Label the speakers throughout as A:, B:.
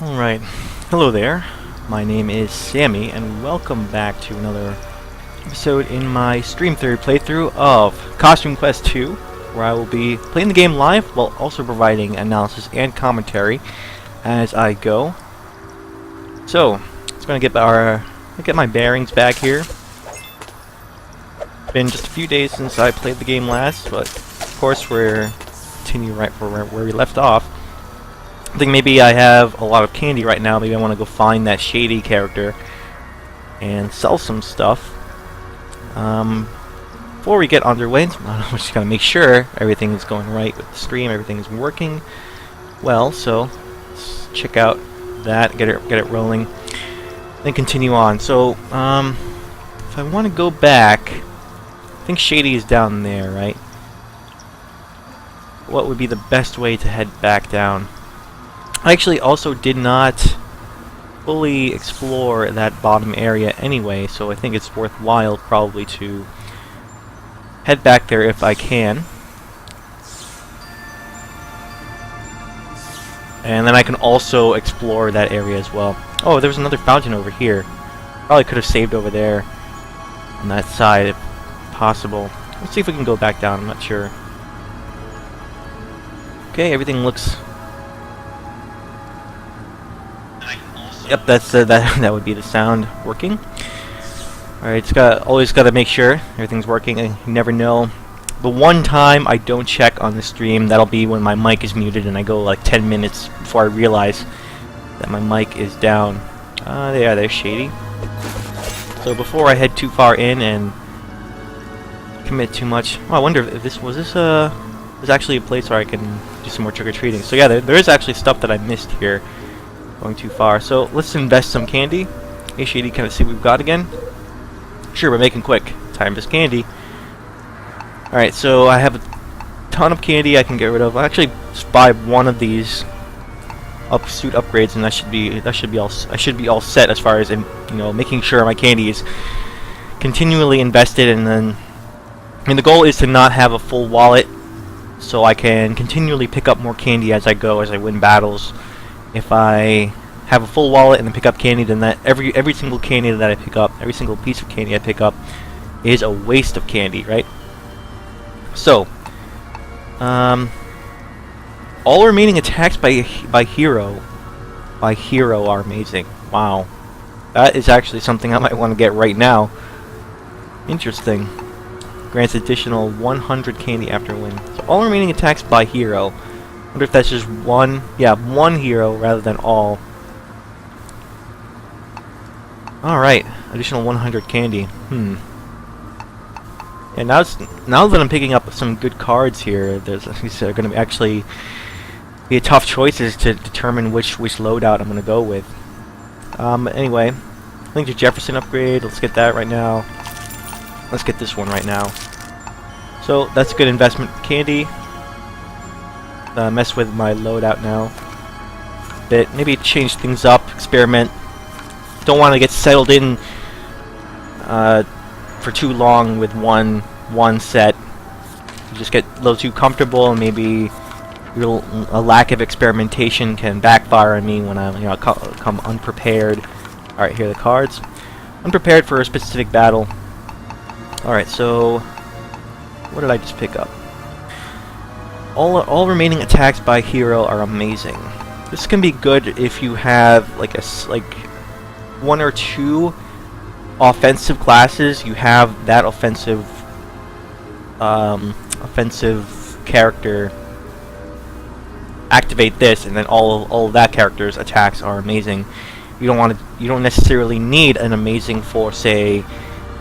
A: Alright, hello there. My name is Sammy, and welcome back to another episode in my Stream Theory playthrough of Costume Quest 2, where I will be playing the game live while also providing analysis and commentary as I go. So, it's going to get my bearings back here. It's been just a few days since I played the game last, but of course we're continuing right where we left off. I think maybe I have a lot of candy right now. Maybe I want to go find that shady character and sell some stuff. Before we get underway, I'm just going to make sure everything is going right with the stream, everything is working well. So let's check out that, get it rolling, then continue on. So if I want to go back, I think shady is down there, right? What would be the best way to head back down? I actually also did not fully explore that bottom area anyway, so I think it's worthwhile probably to head back there if I can. And then I can also explore that area as well. Oh, there's another fountain over here. Probably could have saved over there on that side if possible. Let's see if we can go back down, I'm not sure. Okay, everything looks... Yep, that's that would be the sound working. All right, always got to make sure everything's working. You never know. The one time I don't check on the stream, that'll be when my mic is muted and I go like 10 minutes before I realize that my mic is down. Yeah, there's shady. So before I head too far in and commit too much, I wonder if this was actually a place where I can do some more trick-or-treating. So yeah, there is actually stuff that I missed here. Going too far. So let's invest some candy. Hey shady, kind of see what we've got again. Sure, we're making quick. Time is candy. Alright, so I have a ton of candy I can get rid of. I'll actually just buy one of these suit upgrades and I should be all set as far as making sure my candy is continually invested, and then the goal is to not have a full wallet so I can continually pick up more candy as I go, as I win battles. If I have a full wallet and then pick up candy, then that every single candy that I pick up, every single piece of candy I pick up, is a waste of candy, right? So, all remaining attacks by hero are amazing. Wow, that is actually something I might want to get right now. Interesting. Grants additional 100 candy after a win. So all remaining attacks by hero. I wonder if that's just one hero rather than all. Alright, additional 100 candy. And now that I'm picking up some good cards here, there's going to actually be tough choices to determine which loadout I'm going to go with. Anyway, I think the Jefferson upgrade, let's get that right now. Let's get this one right now. So that's a good investment for candy. Mess with my loadout now. Maybe change things up, experiment. Don't want to get settled in for too long with one set. You just get a little too comfortable, and maybe a lack of experimentation can backfire on me when I come unprepared. All right, here are the cards. Unprepared for a specific battle. All right, so what did I just pick up? All remaining attacks by hero are amazing. This can be good if you have like one or two offensive classes. You have that offensive character activate this, and then all of that character's attacks are amazing. You don't necessarily need an amazing for, say,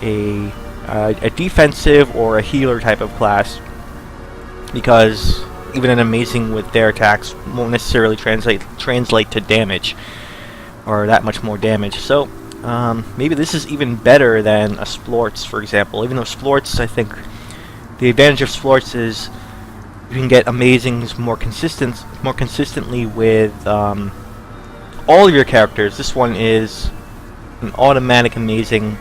A: a defensive or a healer type of class, because even an amazing with their attacks won't necessarily translate to damage, or that much more damage. So maybe this is even better than a Splorts, for example. Even though Splorts, I think the advantage of Splorts is you can get amazings more consistently with all of your characters. This one is an automatic amazing.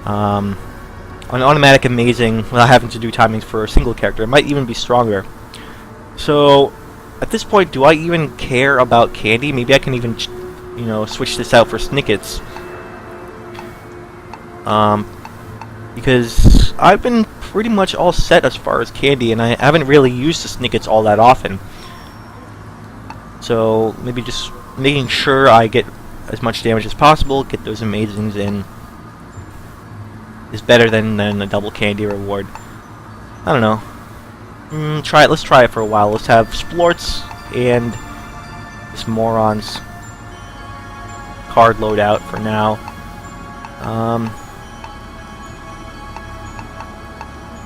A: An automatic amazing without having to do timings for a single character. It might even be stronger. So at this point, do I even care about candy? Maybe I can even, you know, switch this out for snickets. Because I've been pretty much all set as far as candy, and I haven't really used the snickets all that often. So maybe just making sure I get as much damage as possible, get those amazings in, is better than a double candy reward. I don't know. Try it. Let's try it for a while. Let's have Splorts and this moron's card loadout for now.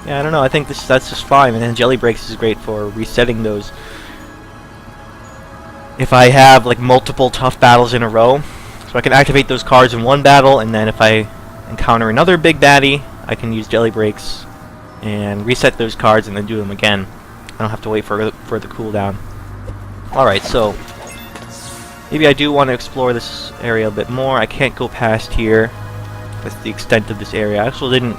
A: Yeah, I don't know. I think that's just fine. And then Jelly Breaks is great for resetting those. If I have like multiple tough battles in a row, so I can activate those cards in one battle, and then if I encounter another big baddie, I can use Jelly Breaks and reset those cards and then do them again. I don't have to wait for the cooldown. Alright, so maybe I do want to explore this area a bit more. I can't go past here. That's the extent of this area. I actually didn't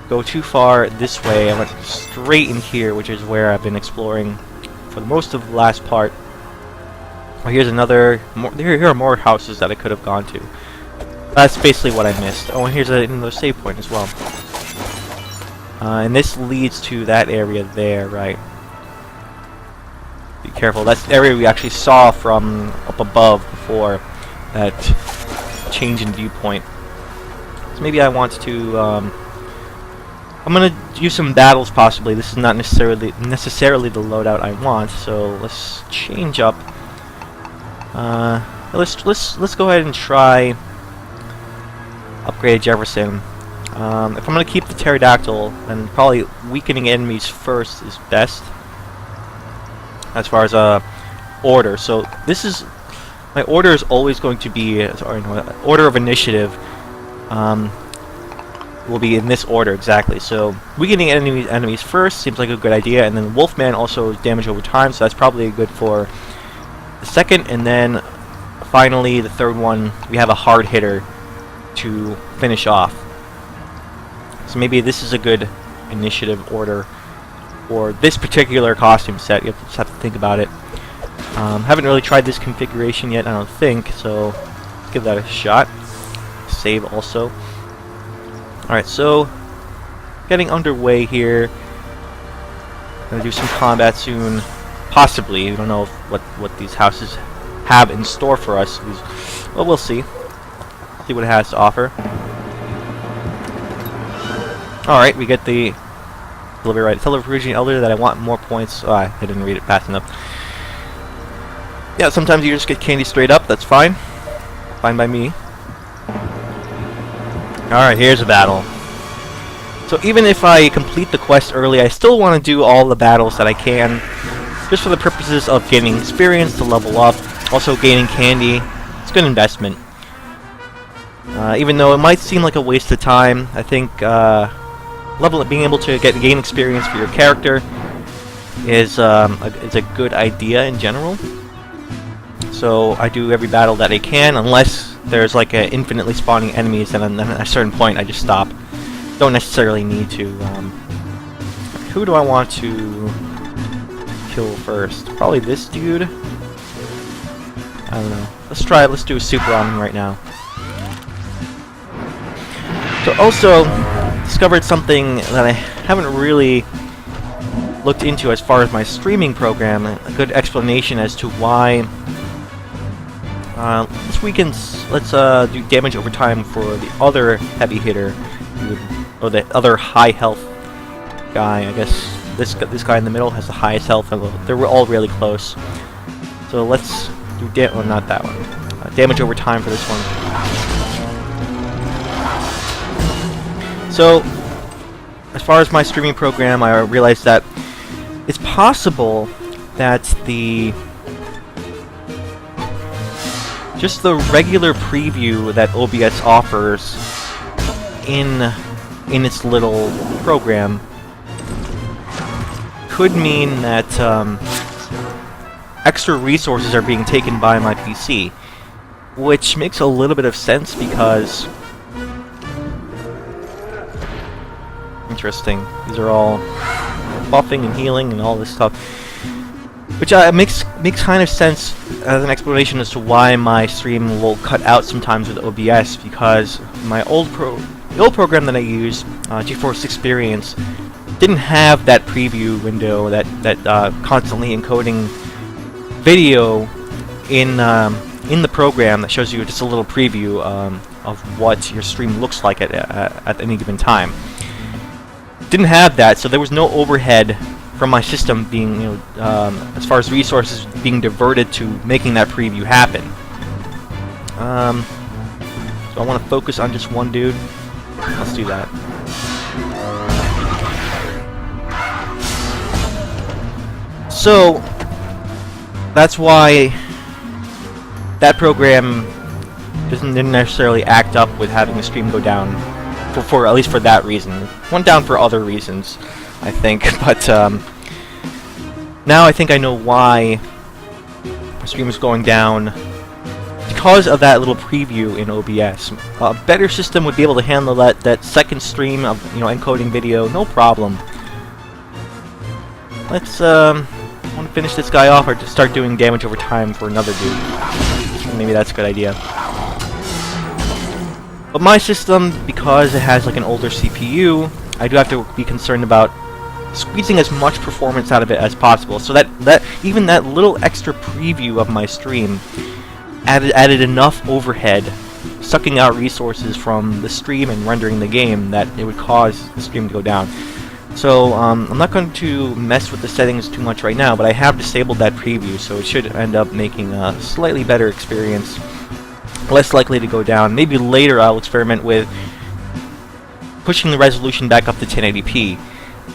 A: go too far this way. I went straight in here, which is where I've been exploring for most of the last part. Oh, here's another. Here are more houses that I could have gone to. That's basically what I missed. Oh, and here's another save point as well. And this leads to that area there, right? Be careful. That's the area we actually saw from up above before that change in viewpoint. So maybe I want to. I'm gonna do some battles possibly. This is not necessarily the loadout I want. So let's change up. Let's go ahead and try upgrade Jefferson. If I'm gonna keep the pterodactyl, then probably weakening enemies first is best as far as order. So this is my order is always going to be order of initiative. Will be in this order exactly. So weakening enemies first seems like a good idea, and then Wolfman also is damage over time, so that's probably good for the second, and then finally the third one we have a hard hitter to finish off. So maybe this is a good initiative order for this particular costume set. You just have to think about it. Haven't really tried this configuration yet, I don't think, so let's give that a shot. Save also. Alright, so getting underway here. Gonna do some combat soon. Possibly. We don't know what these houses have in store for us. Well, we'll see. See what it has to offer. Alright, we get the delivery right. Tell the Perugian Elder that I want more points. Oh, I didn't read it fast enough. Yeah, sometimes you just get candy straight up. That's fine. Fine by me. Alright, here's a battle. So even if I complete the quest early, I still want to do all the battles that I can, just for the purposes of gaining experience to level up, also gaining candy. It's a good investment. Even though it might seem like a waste of time, I think being able to gain experience for your character is a good idea in general. So I do every battle that I can, unless there's like infinitely spawning enemies, and then at a certain point I just stop. Don't necessarily need to. Who do I want to kill first? Probably this dude. I don't know. Let's do a super on him right now. So also discovered something that I haven't really looked into as far as my streaming program. A good explanation as to why. Let's do damage over time for the other heavy hitter, or the other high health guy. I guess this guy in the middle has the highest health, and they're all really close. So let's do not that one. Damage over time for this one. So as far as my streaming program, I realized that it's possible that just the regular preview that OBS offers in its little program could mean that extra resources are being taken by my PC, which makes a little bit of sense because interesting. These are all buffing and healing and all this stuff. Which makes kind of sense as an explanation as to why my stream will cut out sometimes with OBS, because my the old program that I use, GeForce Experience, didn't have that preview window that constantly encoding video in the program that shows you just a little preview of what your stream looks like at any given time. Didn't have that, so there was no overhead from my system being, as far as resources being diverted to making that preview happen. So I want to focus on just one dude. Let's do that. So that's why that program didn't necessarily act up with having the stream go down, for at least for that reason. It went down for other reasons, I think, but now I think I know why my stream is going down, because of that little preview in OBS. A better system would be able to handle that second stream of encoding video, no problem. Let's want to finish this guy off, or just start doing damage over time for another dude. Maybe that's a good idea. But my system, because it has like an older CPU, I do have to be concerned about squeezing as much performance out of it as possible, so that even that little extra preview of my stream added enough overhead, sucking out resources from the stream and rendering the game, that it would cause the stream to go down. So I'm not going to mess with the settings too much right now, but I have disabled that preview, so it should end up making a slightly better experience, less likely to go down. Maybe later I'll experiment with pushing the resolution back up to 1080p.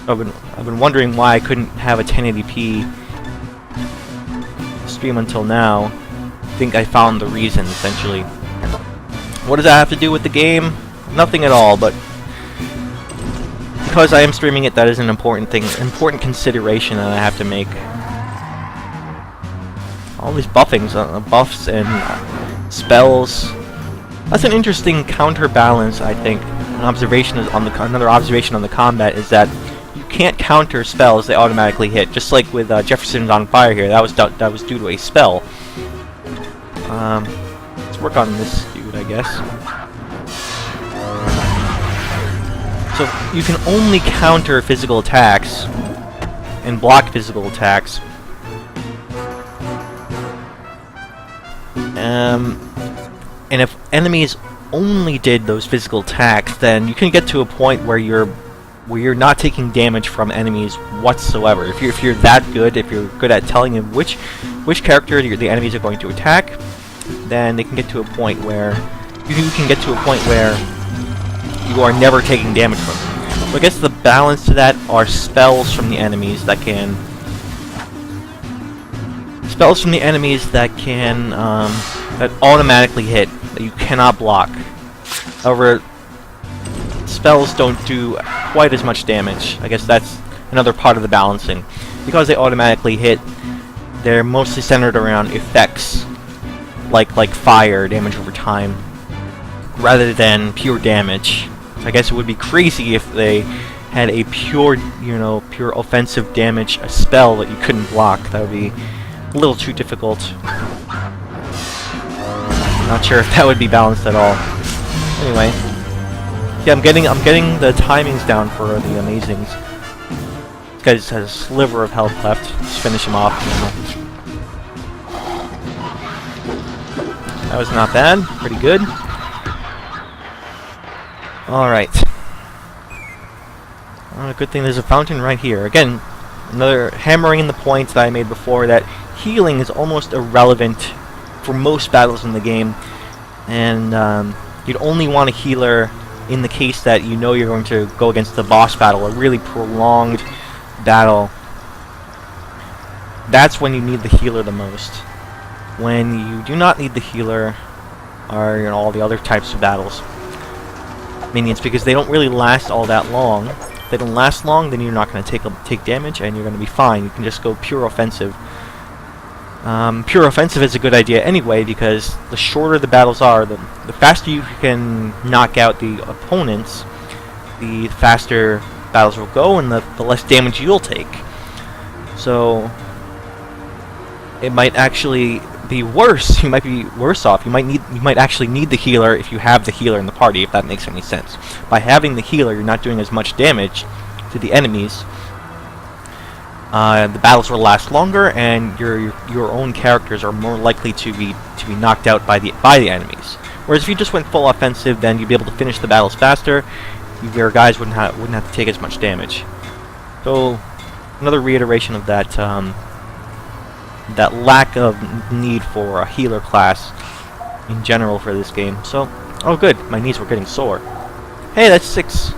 A: I've been wondering why I couldn't have a 1080p stream until now. I think I found the reason, essentially. What does that have to do with the game? Nothing at all, but because I am streaming it, that is an important important consideration that I have to make. All these buffs and spells. That's an interesting counterbalance, I think. Another observation on the combat is that you can't counter spells; they automatically hit. Just like with Jefferson's on fire here, that was due to a spell. Let's work on this dude, I guess. So you can only counter physical attacks and block physical attacks. And if enemies only did those physical attacks, then you can get to a point where you're not taking damage from enemies whatsoever. If you're that good, if you're good at telling them which character the enemies are going to attack, then they can get to a point where you are never taking damage from them. So I guess the balance to that are spells from the enemies that can that automatically hit, that you cannot block. However, spells don't do quite as much damage. I guess that's another part of the balancing. Because they automatically hit, they're mostly centered around effects like fire, damage over time, rather than pure damage. So I guess it would be crazy if they had a pure offensive damage, a spell that you couldn't block. That would be a little too difficult. Not sure if that would be balanced at all. Anyway, yeah, I'm getting the timings down for the amazings. This guy just has a sliver of health left. Just finish him off. That was not bad. Pretty good. Alright. Good thing there's a fountain right here. Again, another hammering in the point that I made before, that healing is almost irrelevant for most battles in the game. And you'd only want a healer in the case that you know you're going to go against the boss battle, a really prolonged battle. That's when you need the healer the most. When you do not need the healer are all the other types of battles. Minions, because they don't really last all that long. If they don't last long, then you're not going to take damage, and you're going to be fine. You can just go pure offensive. Pure offensive is a good idea anyway, because the shorter the battles are, the faster you can knock out the opponents, the faster battles will go, and the less damage you'll take. So it might actually be worse. You might be worse off. You might actually need the healer if you have the healer in the party, if that makes any sense. By having the healer, you're not doing as much damage to the enemies. The battles will last longer, and your own characters are more likely to be knocked out by the enemies. Whereas if you just went full offensive, then you'd be able to finish the battles faster. Your guys wouldn't have to take as much damage. So another reiteration of that that lack of need for a healer class in general for this game. So, oh good, my knees were getting sore. Hey, that's 6.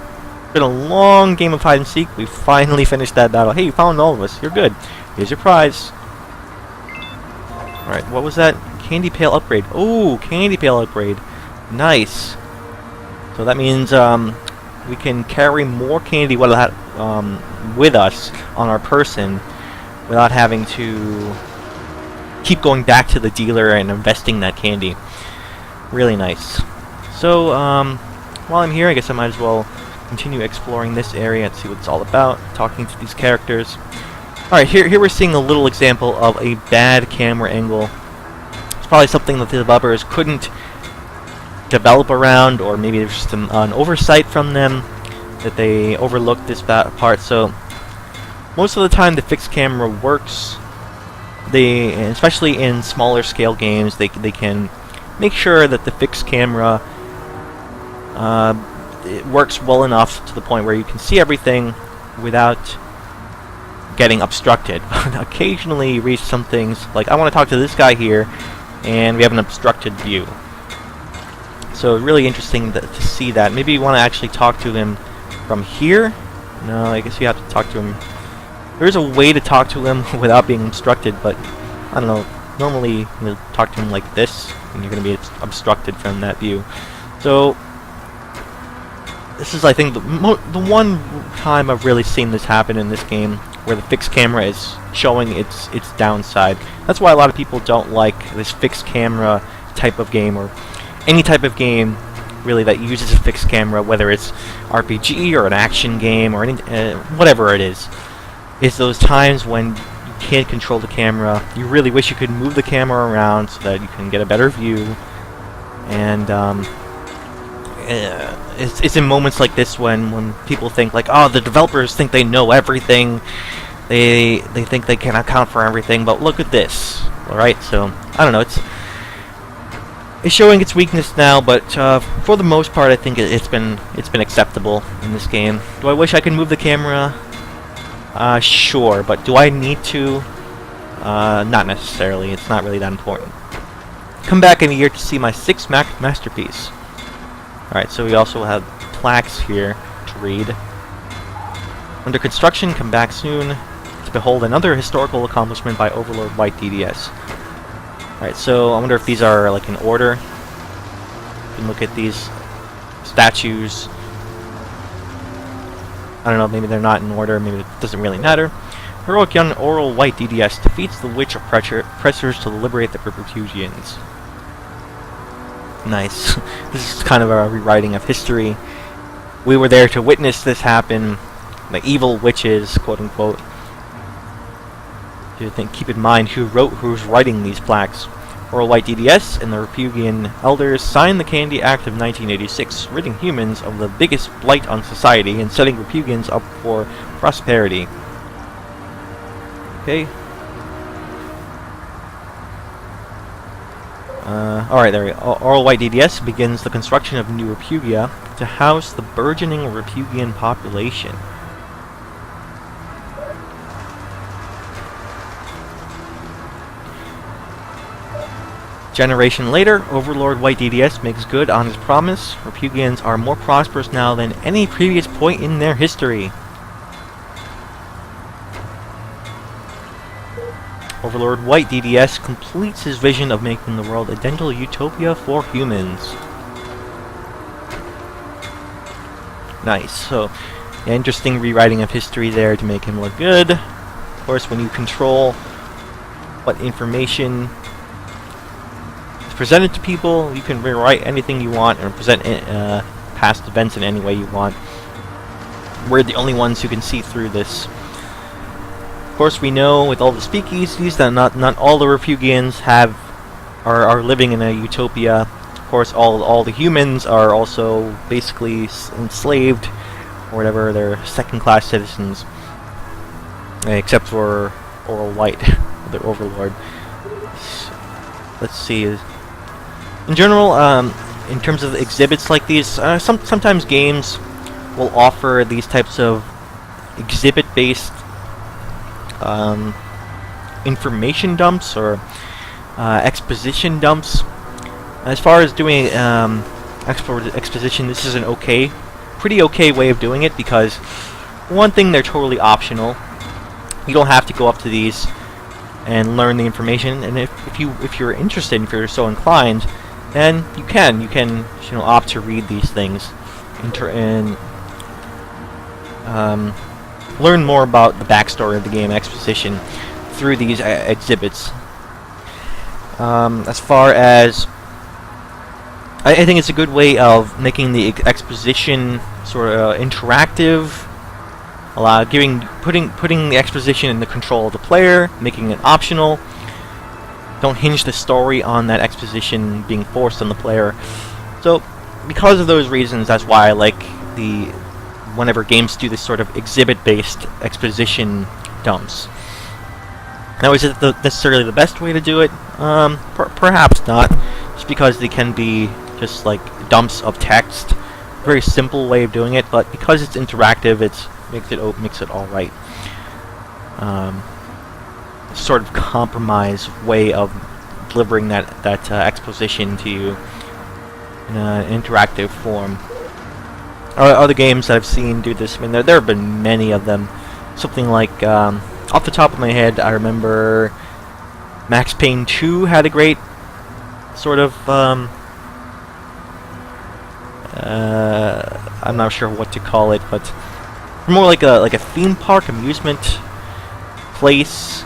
A: Been a long game of hide and seek. We finally finished that battle. Hey, you found all of us. You're good. Here's your prize. Alright, what was that? Candy pail upgrade. Oh, candy pail upgrade. Nice. So that means we can carry more candy with us on our person without having to keep going back to the dealer and investing that candy. Really nice. So, while I'm here, I guess I might as well continue exploring this area and see what it's all about, talking to these characters. Alright, here we're seeing a little example of a bad camera angle. It's probably something that the developers couldn't develop around, or maybe there's just an oversight from them that they overlooked this part. So most of the time the fixed camera works. Especially in smaller scale games, they can make sure that the fixed camera it works well enough to the point where you can see everything without getting obstructed. Occasionally you reach some things like, I want to talk to this guy here, and we have an obstructed view. So really interesting to see that. Maybe you want to actually talk to him from here? No, I guess you have to talk to him. There's a way to talk to him without being obstructed, but I don't know. Normally you talk to him like this, and you're going to be obstructed from that view. So this is, I think, the one time I've really seen this happen in this game, where the fixed camera is showing its downside. That's why a lot of people don't like this fixed camera type of game, or any type of game really that uses a fixed camera, whether it's RPG or an action game or any, whatever it is. It's those times when you can't control the camera. You really wish you could move the camera around so that you can get a better view. And it's in moments like this when people think like, oh, the developers think they know everything. They think they can account for everything. But look at this. All right, so I don't know. It's showing its weakness now, but for the most part, I think it's been acceptable in this game. Do I wish I could move the camera? Sure, but do I need to? Not necessarily. It's not really that important. Come back in a year to see my 6th masterpiece. Alright, so we also have plaques here to read. Under construction, come back soon to behold another historical accomplishment by Overlord White DDS. Alright, so I wonder if these are like in order. You can look at these statues. I don't know, maybe they're not in order, maybe it doesn't really matter. Heroic young Oral White DDS defeats the witch oppressors to liberate the refugees. Nice. This is kind of a rewriting of history. We were there to witness this happen. The evil witches, quote unquote. Keep in mind who's writing these plaques. Oral White DDS and the Repugian elders signed the Candy Act of 1986, ridding humans of the biggest blight on society and setting Repugians up for prosperity. Okay. Alright, there we go. Oral White DDS begins the construction of New Repugia to house the burgeoning Repugian population. Generation later, Overlord White DDS makes good on his promise. Repugians are more prosperous now than any previous point in their history. Overlord White DDS completes his vision of making the world a dental utopia for humans. Nice. So, interesting rewriting of history there to make him look good. Of course, when you control what information is presented to people, you can rewrite anything you want and present past events in any way you want. We're the only ones who can see through this. Of course, we know with all the speakeasies that not all the refugians are living in a utopia. Of course, all the humans are also basically enslaved, or whatever. They're second-class citizens, except for Oral White, their overlord. Let's see. In general, in terms of exhibits like these, sometimes games will offer these types of exhibit-based information dumps or exposition dumps. As far as doing exposition, this is an pretty okay way of doing it, because one thing, they're totally optional. You don't have to go up to these and learn the information, and if you're interested, if you're so inclined, then you can opt to read these things and learn more about the backstory of the game, exposition, through these exhibits. As far as I think it's a good way of making the exposition sort of interactive, putting the exposition in the control of the player, making it optional. Don't hinge the story on that exposition being forced on the player. So, because of those reasons, that's why I like whenever games do this sort of exhibit-based exposition dumps. Now, is it necessarily the best way to do it? Perhaps not, just because they can be just like dumps of text. Very simple way of doing it, but because it's interactive, makes it all right. Sort of compromise way of delivering that exposition to you in an interactive form. Other games that I've seen do this, I mean, there have been many of them. Something like, off the top of my head, I remember Max Payne 2 had a great sort of, I'm not sure what to call it, but more like a theme park amusement place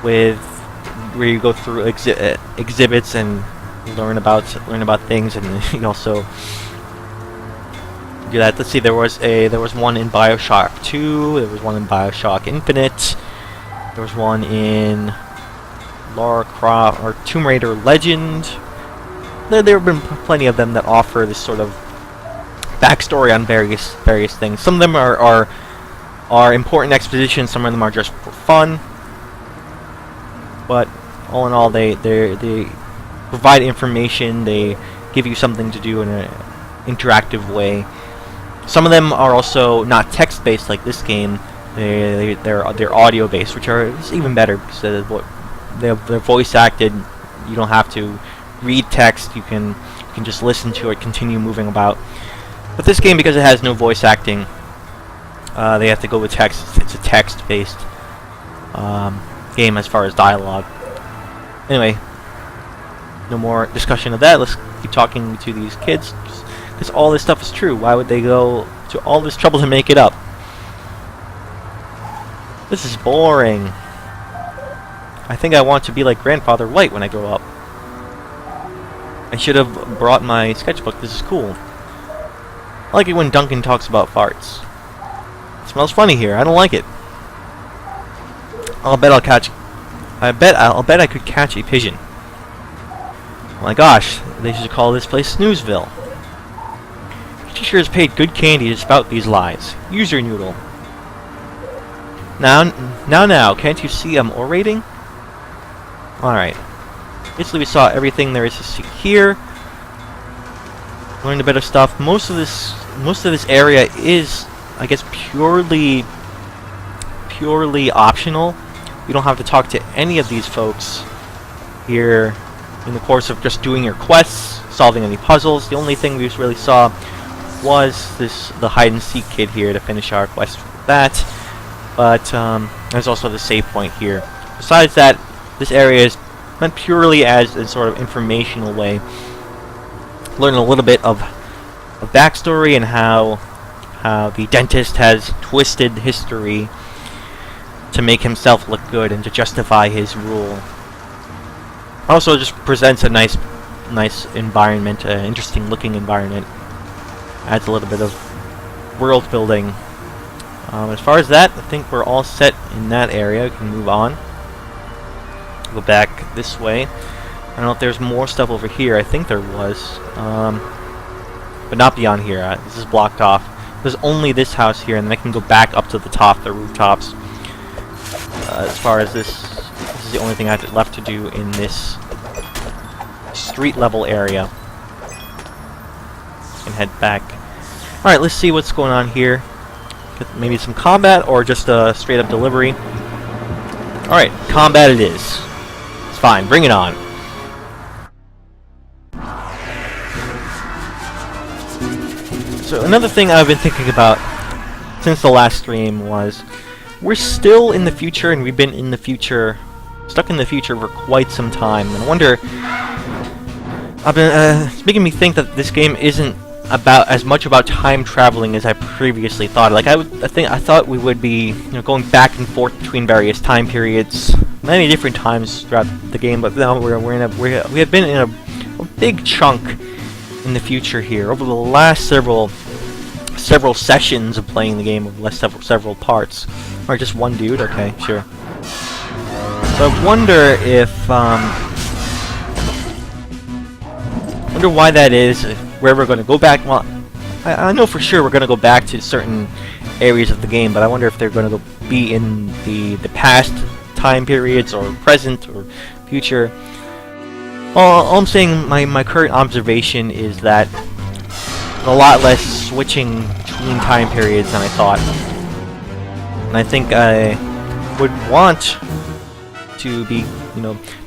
A: where you go through exhibits and learn about things, and you also do that. Let's see, there was one in BioShock 2, there was one in BioShock Infinite, there was one in Lara Croft or Tomb Raider Legend. There have been plenty of them that offer this sort of backstory on various things. Some of them are important exposition, some of them are just for fun. But all in all, they provide information. They give you something to do in an interactive way. Some of them are also not text-based like this game. They're audio-based, which are even better because they're voice-acted. You don't have to read text. You can just listen to it, continue moving about. But this game, because it has no voice acting, they have to go with text. It's a text-based game as far as dialogue. Anyway, no more discussion of that. Let's keep talking to these kids, because all this stuff is true. Why would they go to all this trouble to make it up? This is boring. I think I want to be like Grandfather White when I grow up. I should have brought my sketchbook. This is cool. I like it when Duncan talks about farts. It smells funny here. I don't like it. I bet I could catch a pigeon. Oh my gosh, they should call this place Snoozeville. Teacher has paid good candy to spout these lies. Use your noodle. Now, can't you see I'm orating? Alright. Basically, we saw everything there is to see here. Learned a bit of stuff. Most of this area is, I guess, purely optional. You don't have to talk to any of these folks here in the course of just doing your quests, solving any puzzles. The only thing we really saw was the hide and seek kid here to finish our quest with that. But there's also the save point here. Besides that, this area is meant purely as a sort of informational way. Learn a little bit of backstory and how the dentist has twisted history to make himself look good and to justify his rule. Also, just presents a nice environment, interesting looking environment. Adds a little bit of world building As far as that, I think we're all set in that area. We can move on. Go back this way. I don't know if there's more stuff over here. I think there was. But not beyond here. This is blocked off. There's only this house here, and then I can go back up to the top, the rooftops. As far as this is the only thing I have left to do in this street level area. And head back. Alright, let's see what's going on here. Maybe some combat or just a straight up delivery. Alright, combat it is. It's fine, bring it on. So another thing I've been thinking about since the last stream was we're still in the future, and we've been in the future, stuck in the future for quite some time. And I wonder, it's making me think that this game isn't about as much about time traveling as I previously thought. Like I thought we would be, going back and forth between various time periods, many different times throughout the game. But now we have been in a big chunk in the future here over the last several sessions of playing the game, of several parts. Or just one dude? Okay, sure. So I wonder if wonder why that is. Where we're going to go back. Well, I know for sure we're going to go back to certain areas of the game, but I wonder if they're going to be in the past time periods, or present, or future. All I'm saying, my current observation is that a lot less switching between time periods than I thought. And I think I would want to be,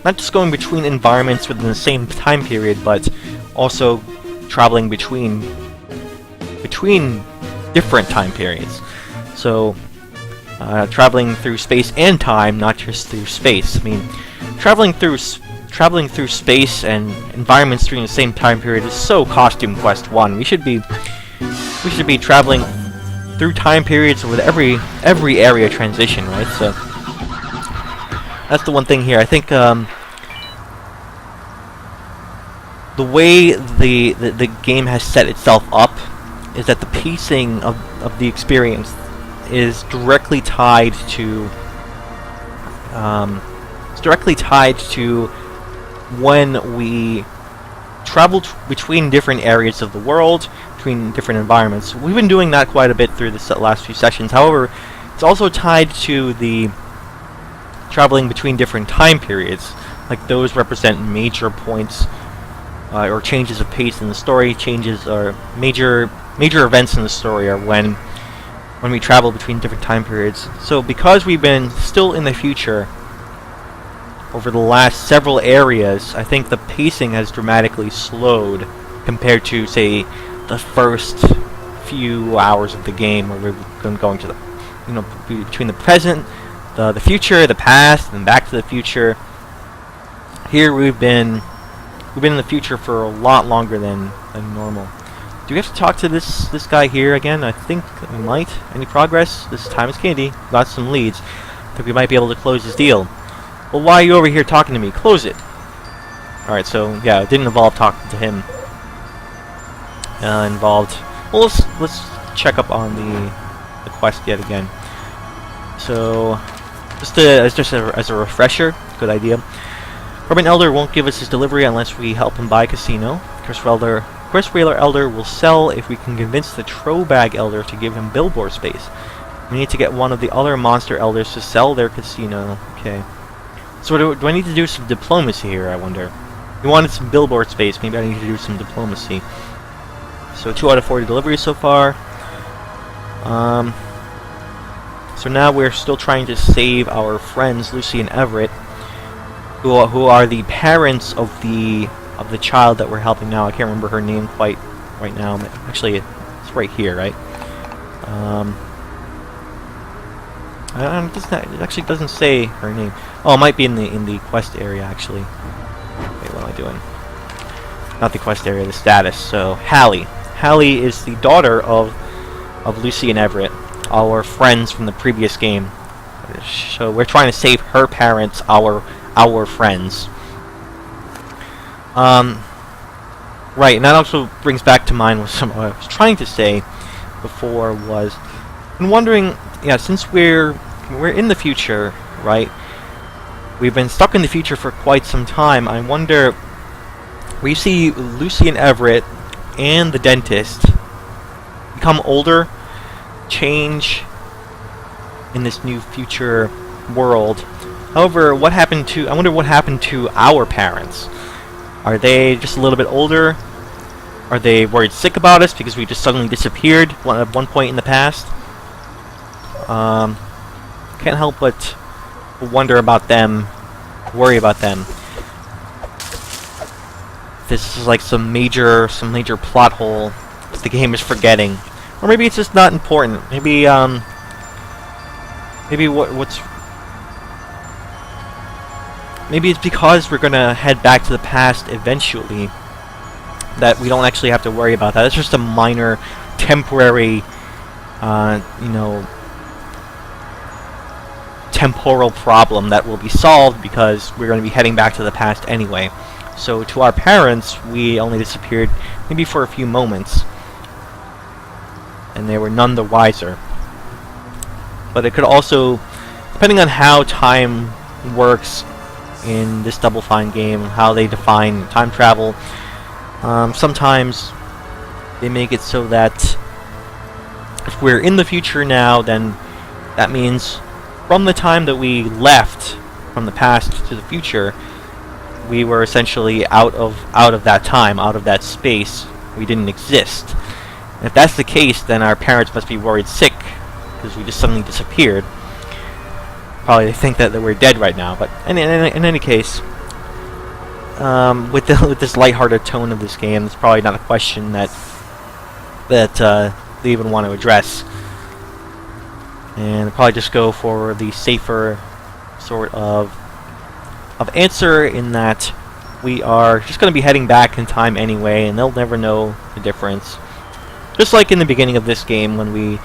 A: not just going between environments within the same time period, but also traveling between different time periods. So, traveling through space and time, not just through space. I mean, traveling through space and environments during the same time period is so Costume Quest 1. We should be traveling through time periods with every area transition, right? So that's the one thing here. I think the way the game has set itself up is that the pacing of the experience is directly tied to when we travel between different areas of the world, between different environments. We've been doing that quite a bit through the last few sessions. However, it's also tied to the traveling between different time periods. Like, those represent major points or changes of pace in the story. Changes or major events in the story are when we travel between different time periods. So because we've been still in the future over the last several areas, I think the pacing has dramatically slowed compared to, say, the first few hours of the game, where we've been going to the, between the present, the future, the past, and back to the future. Here we've been in the future for a lot longer than normal. Do we have to talk to this guy here again? I think we might. Any progress? This time is candy. Got some leads. I think we might be able to close his deal. Well, why are you over here talking to me? Close it. Alright, so yeah, it didn't involve talking to him. Involved. Well, let's check up on the quest yet again. So, just as a refresher, good idea. Urban Elder won't give us his delivery unless we help him buy a casino. Chris Whaler Elder will sell if we can convince the Trobag Elder to give him billboard space. We need to get one of the other monster elders to sell their casino. Okay. So do I need to do some diplomacy here, I wonder? You wanted some billboard space, maybe I need to do some diplomacy. So 2 out of 40 deliveries so far. So now we're still trying to save our friends Lucy and Everett, who are the parents of the child that we're helping now. I can't remember her name quite right now, but actually it's right here, right? It actually doesn't say her name. Oh, it might be in the quest area, actually. Wait, what am I doing? Not the quest area, the status. So Halley. Halley is the daughter of Lucy and Everett, our friends from the previous game. So we're trying to save her parents, our friends. Right, and that also brings back to mind what I was trying to say before was, I'm wondering, yeah, since we're in the future, right? We've been stuck in the future for quite some time. I wonder. We see Lucy and Everett and the dentist become older, change in this new future world. However, what happened to? I wonder what happened to our parents. Are they just a little bit older? Are they worried sick about us because we just suddenly disappeared at one point in the past? Can't help but wonder about them, worry about them. This is like some major plot hole that the game is forgetting, or maybe it's just not important. Maybe maybe it's because we're gonna head back to the past eventually that we don't actually have to worry about that. It's just a minor, temporary, you know, temporal problem that will be solved because we're going to be heading back to the past anyway. So to our parents, we only disappeared maybe for a few moments, and they were none the wiser. But it could also, depending on how time works in this Double Fine game, how they define time travel, sometimes they make it so that if we're in the future now, then that means from the time that we left from the past to the future, we were essentially out of that time, out of that space. We didn't exist. And if that's the case, then our parents must be worried sick because we just suddenly disappeared. Probably they think that we're dead right now. But in any case, with this lighthearted tone of this game, it's probably not a question that they even want to address. And probably just go for the safer sort of answer, in that we are just going to be heading back in time anyway, and they'll never know the difference. Just like in the beginning of this game, when we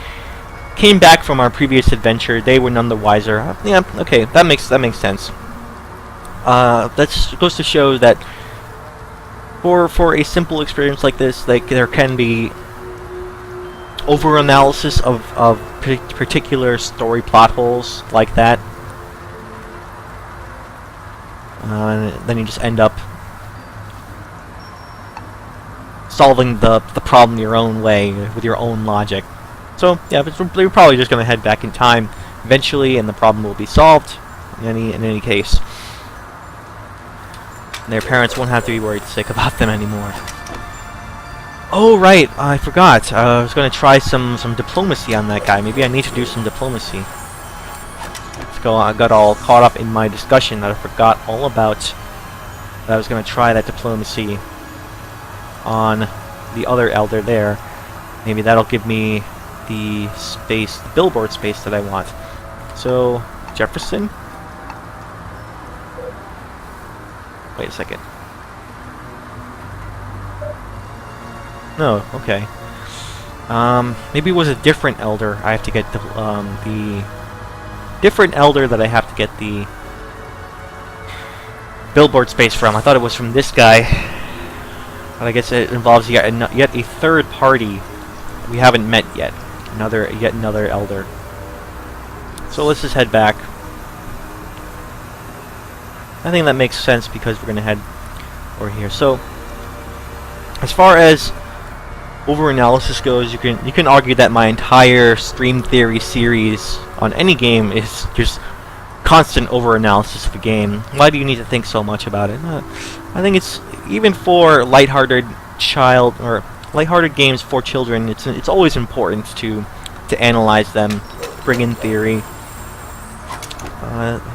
A: came back from our previous adventure, they were none the wiser. Yeah, okay, that makes sense. That just goes to show that for a simple experience like this, like, there can be over-analysis of particular story plot holes like that. Then you just end up solving the problem your own way with your own logic. So yeah, we're probably just going to head back in time eventually, and the problem will be solved in any case. And their parents won't have to be worried sick about them anymore. Oh right, I forgot. I was going to try some diplomacy on that guy. Maybe I need to do some diplomacy. I got all caught up in my discussion that I forgot all about that I was going to try that diplomacy on the other elder there. Maybe that'll give me the space, the billboard space that I want. So, Jefferson? Wait a second. No, okay. Maybe it was a different elder. I have to get the different elder that I have to get the billboard space from. I thought it was from this guy, but I guess it involves yet a third party we haven't met yet. Yet another elder. So let's just head back. I think that makes sense because we're gonna head over here. So, as far as over-analysis goes, you can argue that my entire stream theory series on any game is just constant over-analysis of a game. Why do you need to think so much about it? I think it's, even for lighthearted games for children, it's always important to analyze them, bring in theory,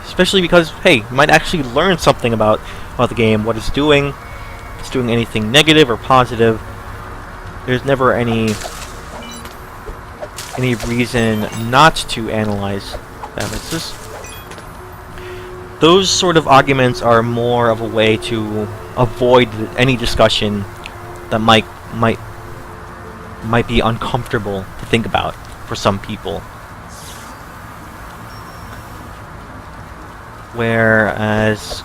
A: especially because, hey, you might actually learn something about the game, what it's doing, if it's doing anything negative or positive. There's never any reason not to analyze them. It's just, those sort of arguments are more of a way to avoid any discussion that might be uncomfortable to think about for some people. Whereas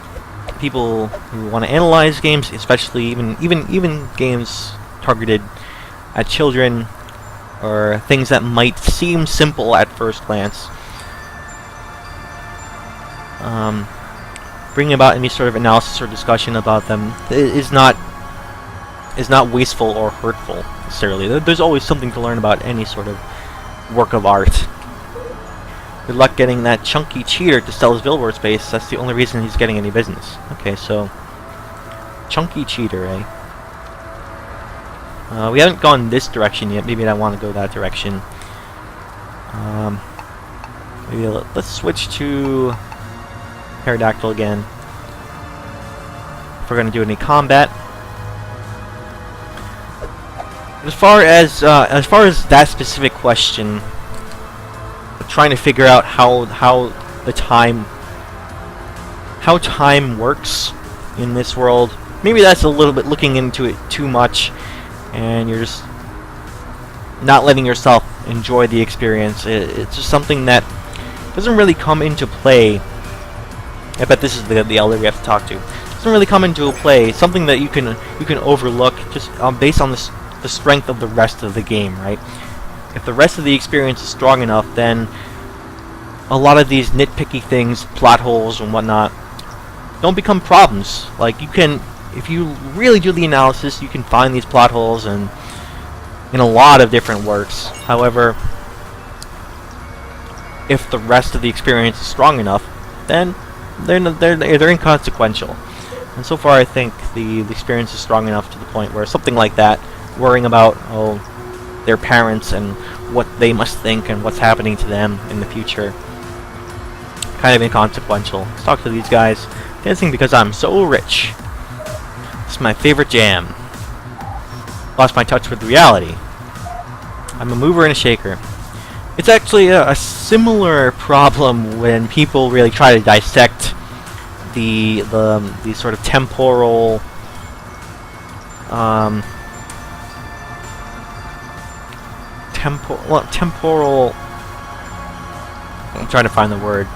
A: people who want to analyze games, especially even games targeted at children, or things that might seem simple at first glance. Bringing about any sort of analysis or discussion about them is not wasteful or hurtful necessarily. There's always something to learn about any sort of work of art. Good luck getting that chunky cheater to sell his billboard space. That's the only reason he's getting any business. Okay, so chunky cheater, eh? We haven't gone this direction yet. Maybe I want to go that direction. Maybe let's switch to Pterodactyl again. If we're going to do any combat. As far as that specific question, trying to figure out how time works in this world. Maybe that's a little bit looking into it too much, and you're just not letting yourself enjoy the experience. It's just something that doesn't really come into play. I bet this is the elder we have to talk to. Doesn't really come into play. Something that you can overlook just based on the strength of the rest of the game, right? If the rest of the experience is strong enough, then a lot of these nitpicky things, plot holes and whatnot, don't become problems. Like, you can, if you really do the analysis, you can find these plot holes in a lot of different works. However, if the rest of the experience is strong enough, then they're inconsequential. And so far, I think the experience is strong enough to the point where something like that, worrying about their parents and what they must think and what's happening to them in the future, kind of inconsequential. Let's talk to these guys. Dancing because I'm so rich. It's my favorite jam. Lost my touch with reality. I'm a mover and a shaker. It's actually a similar problem when people really try to dissect the sort of temporal temporal. I'm trying to find the word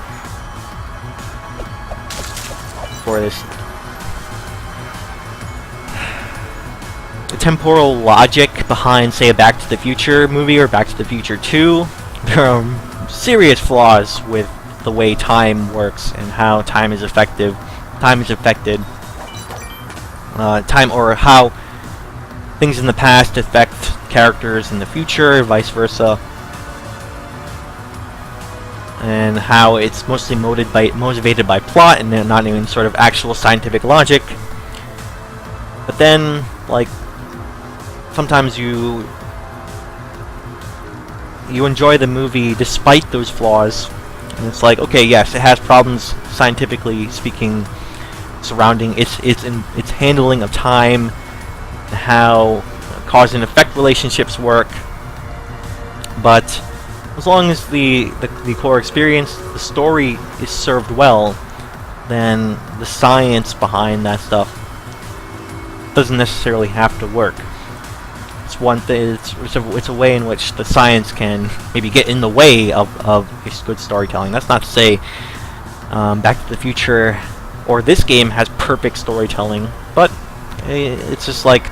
A: for this. The temporal logic behind, say, a Back to the Future movie or Back to the Future 2. There are serious flaws with the way time works and how time is affected, or how things in the past affect characters in the future, vice versa, and how it's mostly motivated by plot and not even sort of actual scientific logic. But then, like, sometimes you enjoy the movie despite those flaws, and it's like, okay, yes, it has problems scientifically speaking surrounding its handling of time, and how cause and effect relationships work. But as long as the core experience, the story is served well, then the science behind that stuff doesn't necessarily have to work. It's one thing. It's a way in which the science can maybe get in the way of good storytelling. That's not to say Back to the Future or this game has perfect storytelling, but it's just like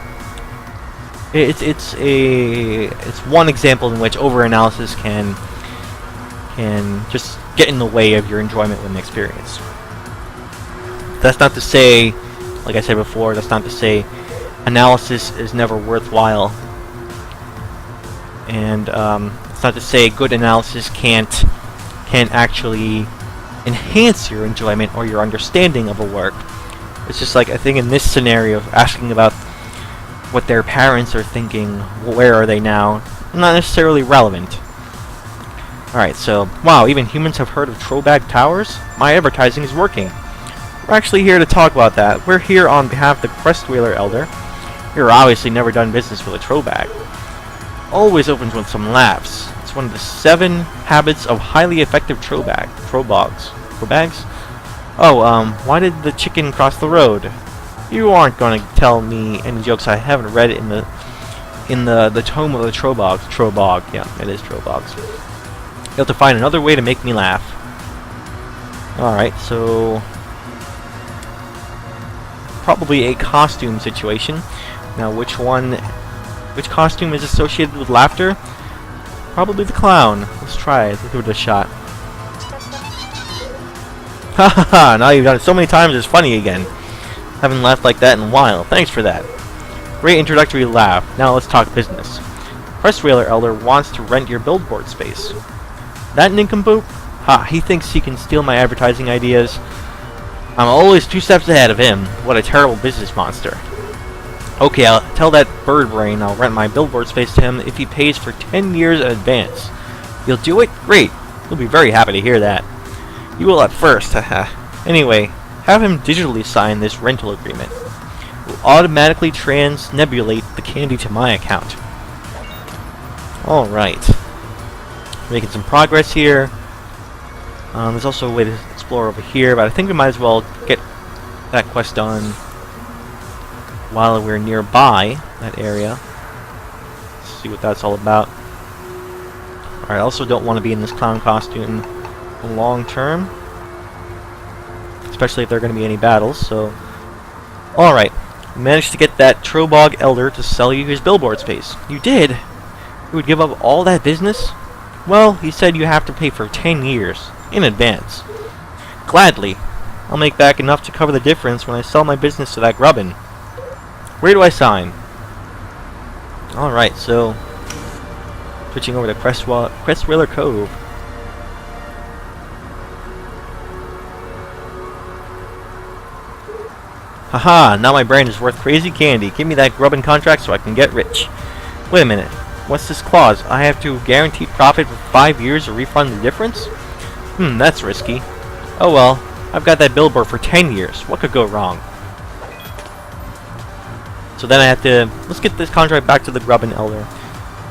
A: it's one example in which over-analysis can just get in the way of your enjoyment with an experience. That's not to say, like I said before, that's not to say analysis is never worthwhile, and it's not to say good analysis can't actually enhance your enjoyment or your understanding of a work. It's just like, I think in this scenario, asking about what their parents are thinking, where are they now, not necessarily relevant. Alright, so, wow, even humans have heard of Trobag Towers? My advertising is working. We're actually here to talk about that. We're here on behalf of the Crestwhaler Elder. You're obviously never done business with a Trobag. Always opens with some laughs. It's one of the 7 habits of highly effective Trobags. Oh, why did the chicken cross the road? You aren't going to tell me any jokes I haven't read in the tome of the Trobogs. Trobog, yeah, it is Trobogs. You have to find another way to make me laugh. Alright, so probably a costume situation. Now, which costume is associated with laughter? Probably the clown. Let's try it. Let's give it a shot. Ha ha ha! Now you've done it so many times it's funny again. Haven't laughed like that in a while. Thanks for that. Great introductory laugh. Now let's talk business. Crest Railer Elder wants to rent your billboard space. That nincompoop? Ha, he thinks he can steal my advertising ideas. I'm always 2 steps ahead of him. What a terrible business monster. Okay, I'll tell that bird brain I'll rent my billboard space to him if he pays for 10 years in advance. You'll do it? Great. He'll be very happy to hear that. You will at first, haha. Anyway, have him digitally sign this rental agreement. We'll automatically transnebulate the candy to my account. Alright. Making some progress here. There's also a way to explore over here, but I think we might as well get that quest done while we're nearby that area. Let's see what that's all about. Alright, I also don't want to be in this clown costume long term, especially if there are going to be any battles, so... Alright, managed to get that Trobog Elder to sell you his billboard space. You did? You would give up all that business? Well, he said you have to pay for 10 years, in advance. Gladly. I'll make back enough to cover the difference when I sell my business to that grubbin. Where do I sign? Alright, so... switching over to Crestwailer Cove. Haha, now my brand is worth crazy candy. Give me that grubbin contract so I can get rich. Wait a minute. What's this clause? I have to guarantee profit for 5 years or refund the difference? That's risky. Oh well, I've got that billboard for 10 years. What could go wrong? So then I have to... let's get this contract back to the Grubbin Elder.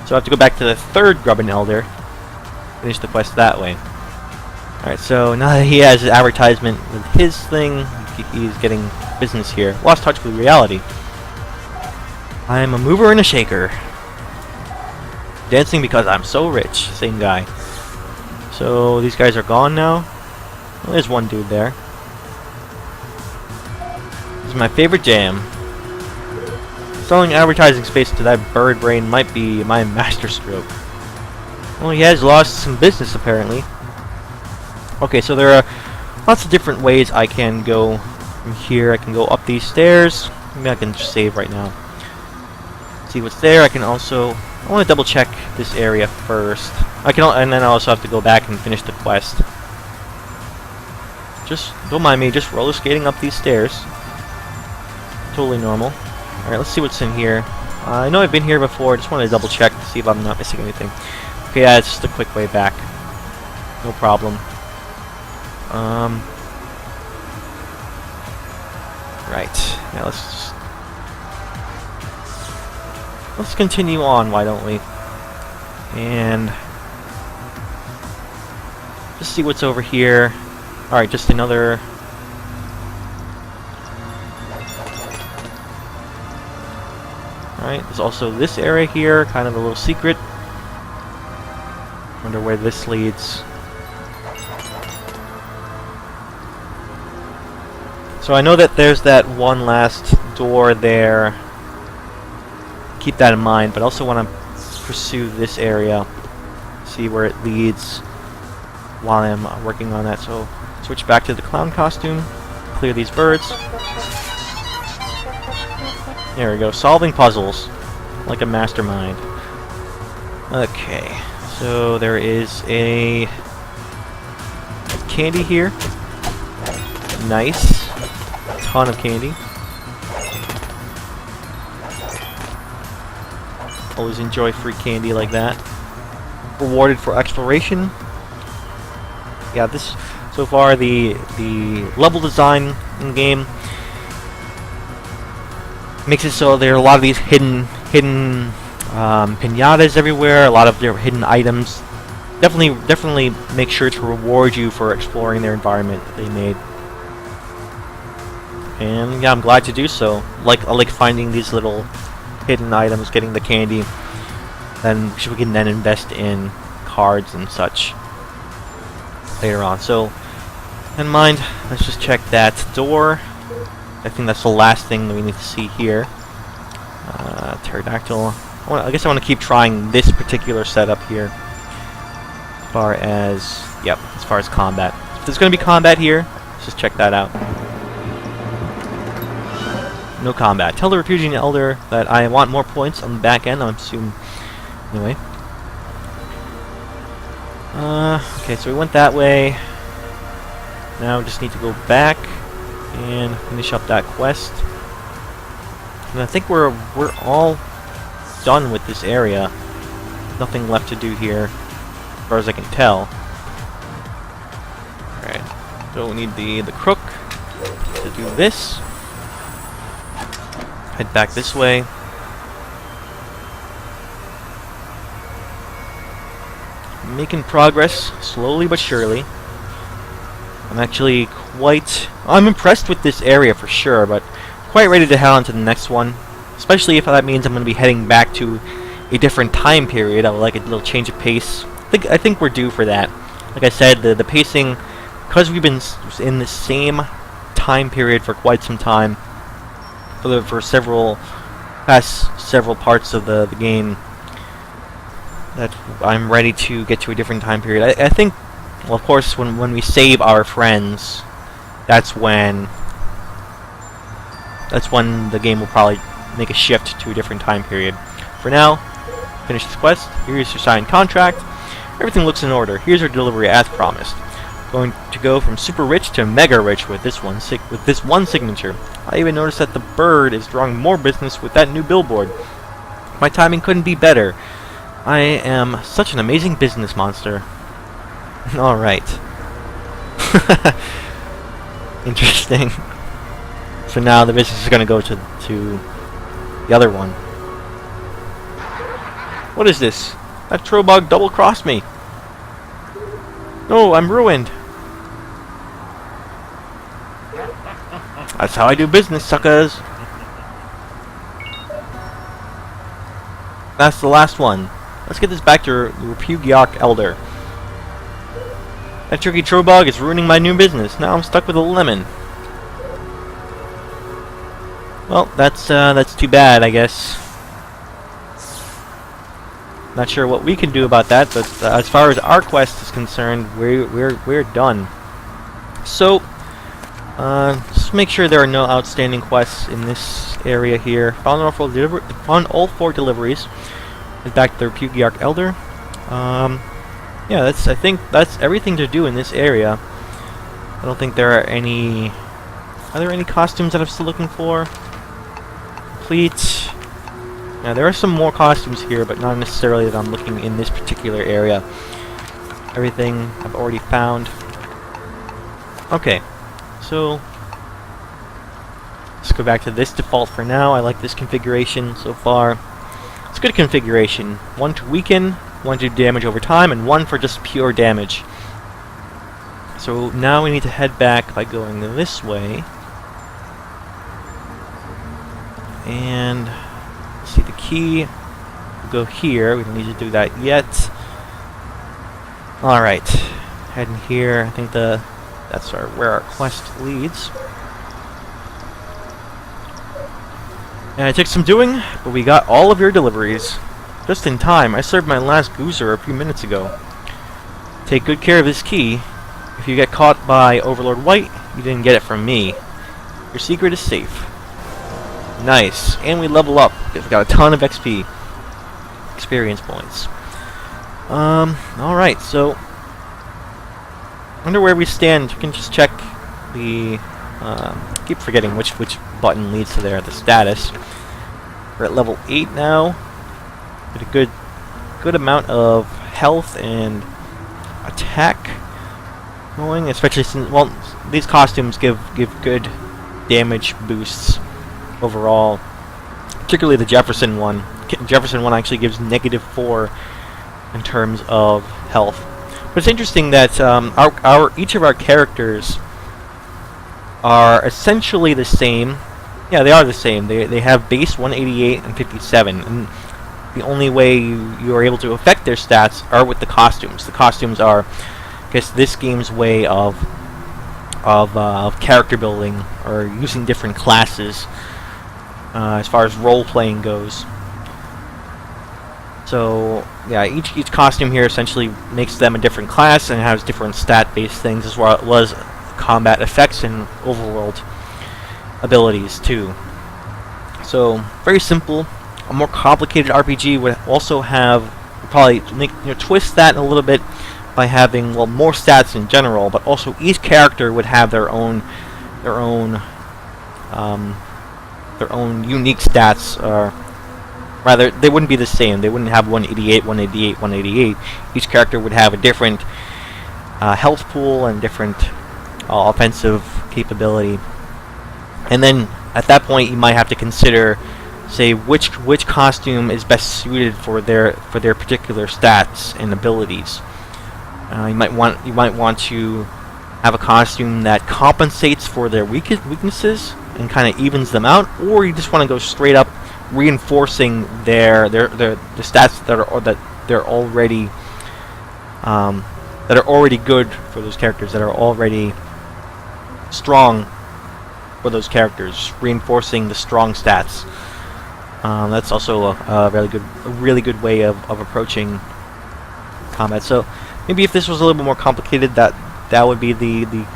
A: So I have to go back to the 3rd Grubbin Elder. Finish the quest that way. Alright, so now that he has his advertisement with his thing, he's getting business here. Lost touch with reality. I'm a mover and a shaker. Dancing because I'm so rich. Same guy. So these guys are gone now. Well, there's one dude there. This is my favorite jam. Selling advertising space to that bird brain might be my masterstroke. Well, he has lost some business apparently. Okay, so there are lots of different ways I can go from here. I can go up these stairs. Maybe I can just save right now. See what's there. I can also... I want to double check this area first. And then I also have to go back and finish the quest. Just don't mind me, just roller skating up these stairs. Totally normal. Alright, let's see what's in here. I know I've been here before, just want to double check to see if I'm not missing anything. Okay, yeah, it's just a quick way back. No problem. Right. Now let's continue on, why don't we? And just see what's over here. Alright, just another... Alright, there's also this area here, kind of a little secret. Wonder where this leads. So I know that there's that one last door there. Keep that in mind, but I also want to pursue this area, see where it leads while I'm working on that. So switch back to the clown costume, clear these birds. There we go, solving puzzles like a mastermind. Okay, so there is a candy here. Nice. Ton of candy. Always enjoy free candy like that. Rewarded for exploration. Yeah, this so far the level design in game makes it so there are a lot of these hidden pinatas everywhere. A lot of their hidden items. Definitely make sure to reward you for exploring their environment that they made. And yeah, I'm glad to do so. I like finding these little hidden items, getting the candy, which we can then invest in cards and such later on. So, in mind, let's just check that door. I think that's the last thing that we need to see here. Pterodactyl. I guess I want to keep trying this particular setup here. far as, yep, as far as combat. If there's going to be combat here, let's just check that out. No combat. Tell the Refugian Elder that I want more points on the back end, I'm assuming. Anyway. Okay, so we went that way. Now we just need to go back and finish up that quest. And I think we're all done with this area. Nothing left to do here, as far as I can tell. Alright, so we need the crook to do this. Head back this way. Making progress, slowly but surely. I'm actually I'm impressed with this area for sure, but quite ready to head on to the next one. Especially if that means I'm going to be heading back to a different time period. I would like a little change of pace. I think we're due for that. Like I said, the pacing, because we've been in the same time period for quite some time, for several parts of the game, that I'm ready to get to a different time period. I think, well, of course, when we save our friends, that's when the game will probably make a shift to a different time period. For now, finish this quest. Here's your signed contract. Everything looks in order. Here's your delivery as promised. Going to go from super rich to mega rich with this one signature. I even noticed that the bird is drawing more business with that new billboard. My timing couldn't be better. I am such an amazing business monster. Alright. Interesting. So now the business is going to go to the other one. What is this? That Trobog double-crossed me. No, I'm ruined. That's how I do business, suckers. That's the last one. Let's get this back to the Refugiarch Elder. That tricky Trobog is ruining my new business. Now I'm stuck with a lemon. Well, that's too bad, I guess. Not sure what we can do about that, but as far as our quest is concerned, we're done. So, just make sure there are no outstanding quests in this area here. Found all 4 deliveries. Head back to the Refugiarch Elder. Yeah, I think that's everything to do in this area. I don't think there are any... Are there any costumes that I'm still looking for? Complete. Now, there are some more costumes here, but not necessarily that I'm looking in this particular area. Everything I've already found. Okay, so let's go back to this default for now. I like this configuration so far. It's a good configuration. 1 to weaken, 1 to do damage over time, and 1 for just pure damage. So now we need to head back by going this way. And let's see, the key will go here. We don't need to do that yet. Alright, heading here. I think that's where our quest leads. And it took some doing, but we got all of your deliveries. Just in time. I served my last goozer a few minutes ago. Take good care of this key. If you get caught by Overlord White, you didn't get it from me. Your secret is safe. Nice. And we level up. We've got a ton of XP. Experience points. Alright, so... Wonder where we stand. You can just check the... keep forgetting which button leads to there. The status. We're at level 8 now. With a good amount of health and attack going, especially since, well, these costumes give good damage boosts overall. Particularly the Jefferson one. Jefferson one actually gives -4 in terms of health. But it's interesting that each of our characters are essentially the same. Yeah, they are the same. They have base 188 and 57, and the only way you are able to affect their stats are with the costumes. The costumes are, I guess, this game's way of character building, or using different classes as far as role-playing goes. So yeah, each costume here essentially makes them a different class and has different stat-based things as well as combat effects and overworld abilities too. So very simple. A more complicated RPG would also have probably twist that a little bit by having more stats in general, but also each character would have their own unique stats. Rather, they wouldn't be the same. They wouldn't have 188, 188, 188. Each character would have a different health pool and different offensive capability. And then at that point, you might have to consider, say, which costume is best suited for their particular stats and abilities. You might want to have a costume that compensates for their weaknesses and kind of evens them out, or you just want to go straight up reinforcing the stats that are already good for those characters, that are already strong for those characters, reinforcing the strong stats. That's also a really good way of approaching combat. So maybe if this was a little bit more complicated, that would be the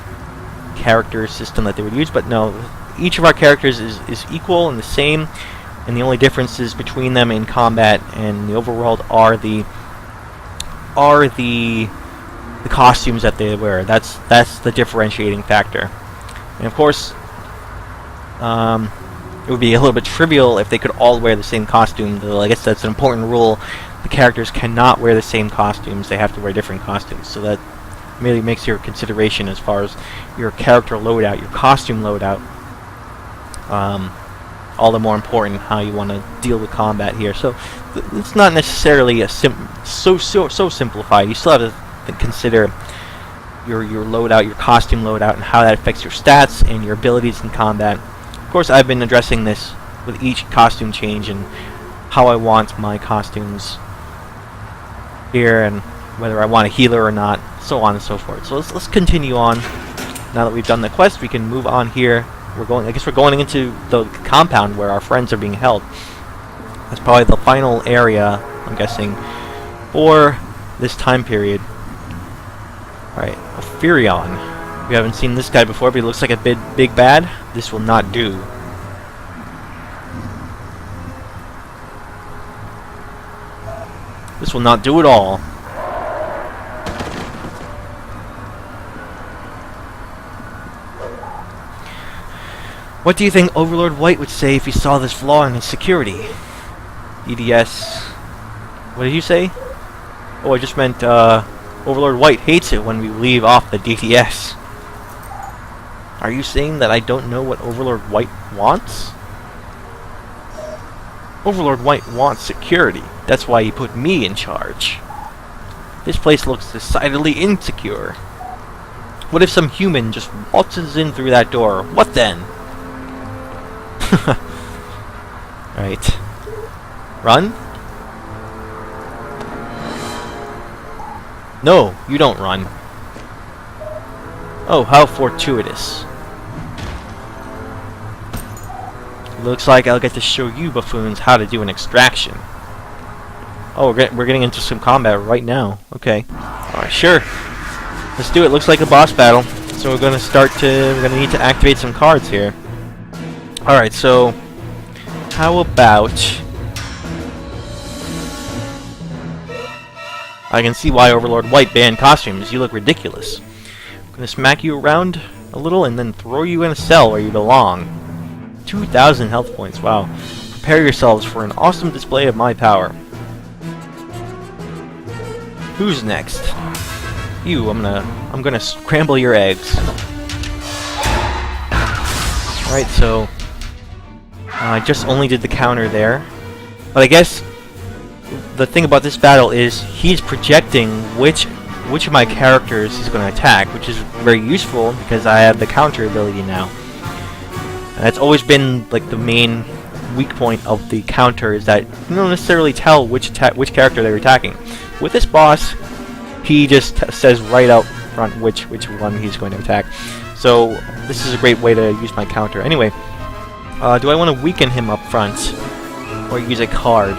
A: character system that they would use. But no, each of our characters is equal and the same. And the only differences between them in combat and the overworld are the costumes that they wear. That's the differentiating factor. And of course, it would be a little bit trivial if they could all wear the same costume. Though I guess that's an important rule. The characters cannot wear the same costumes. They have to wear different costumes. So that really makes your consideration as far as your character loadout, your costume loadout, all the more important how you want to deal with combat here. So it's not necessarily so simplified. You still have to consider your loadout, your costume loadout, and how that affects your stats and your abilities in combat. Of course, I've been addressing this with each costume change and how I want my costumes here and whether I want a healer or not, so on and so forth. So let's continue on. Now that we've done the quest, we can move on here. I guess we're going into the compound where our friends are being held. That's probably the final area, I'm guessing, for this time period. Alright, Furion. We haven't seen this guy before, but he looks like a big bad. This will not do. This will not do at all. What do you think Overlord White would say if he saw this flaw in his security? EDS... What did you say? Oh, I just meant, Overlord White hates it when we leave off the DTS. Are you saying that I don't know what Overlord White wants? Overlord White wants security. That's why he put me in charge. This place looks decidedly insecure. What if some human just waltzes in through that door? What then? Right. Run? No, you don't run. Oh, how fortuitous. Looks like I'll get to show you buffoons how to do an extraction. Oh, we're getting into some combat right now. Okay. Alright, sure. Let's do it. Looks like a boss battle. So we're gonna need to activate some cards here. Alright, so how about I can see why Overlord White banned costumes. You look ridiculous. I'm gonna smack you around a little and then throw you in a cell where you belong. 2,000 health points, wow. Prepare yourselves for an awesome display of my power. Who's next? You, I'm gonna scramble your eggs. Alright, so I just only did the counter there. But I guess the thing about this battle is he's projecting which of my characters he's going to attack, which is very useful because I have the counter ability now. And that's always been like the main weak point of the counter, is that you don't necessarily tell which character they're attacking. With this boss, he just says right out front which one he's going to attack. So this is a great way to use my counter. Anyway, do I want to weaken him up front or use a card?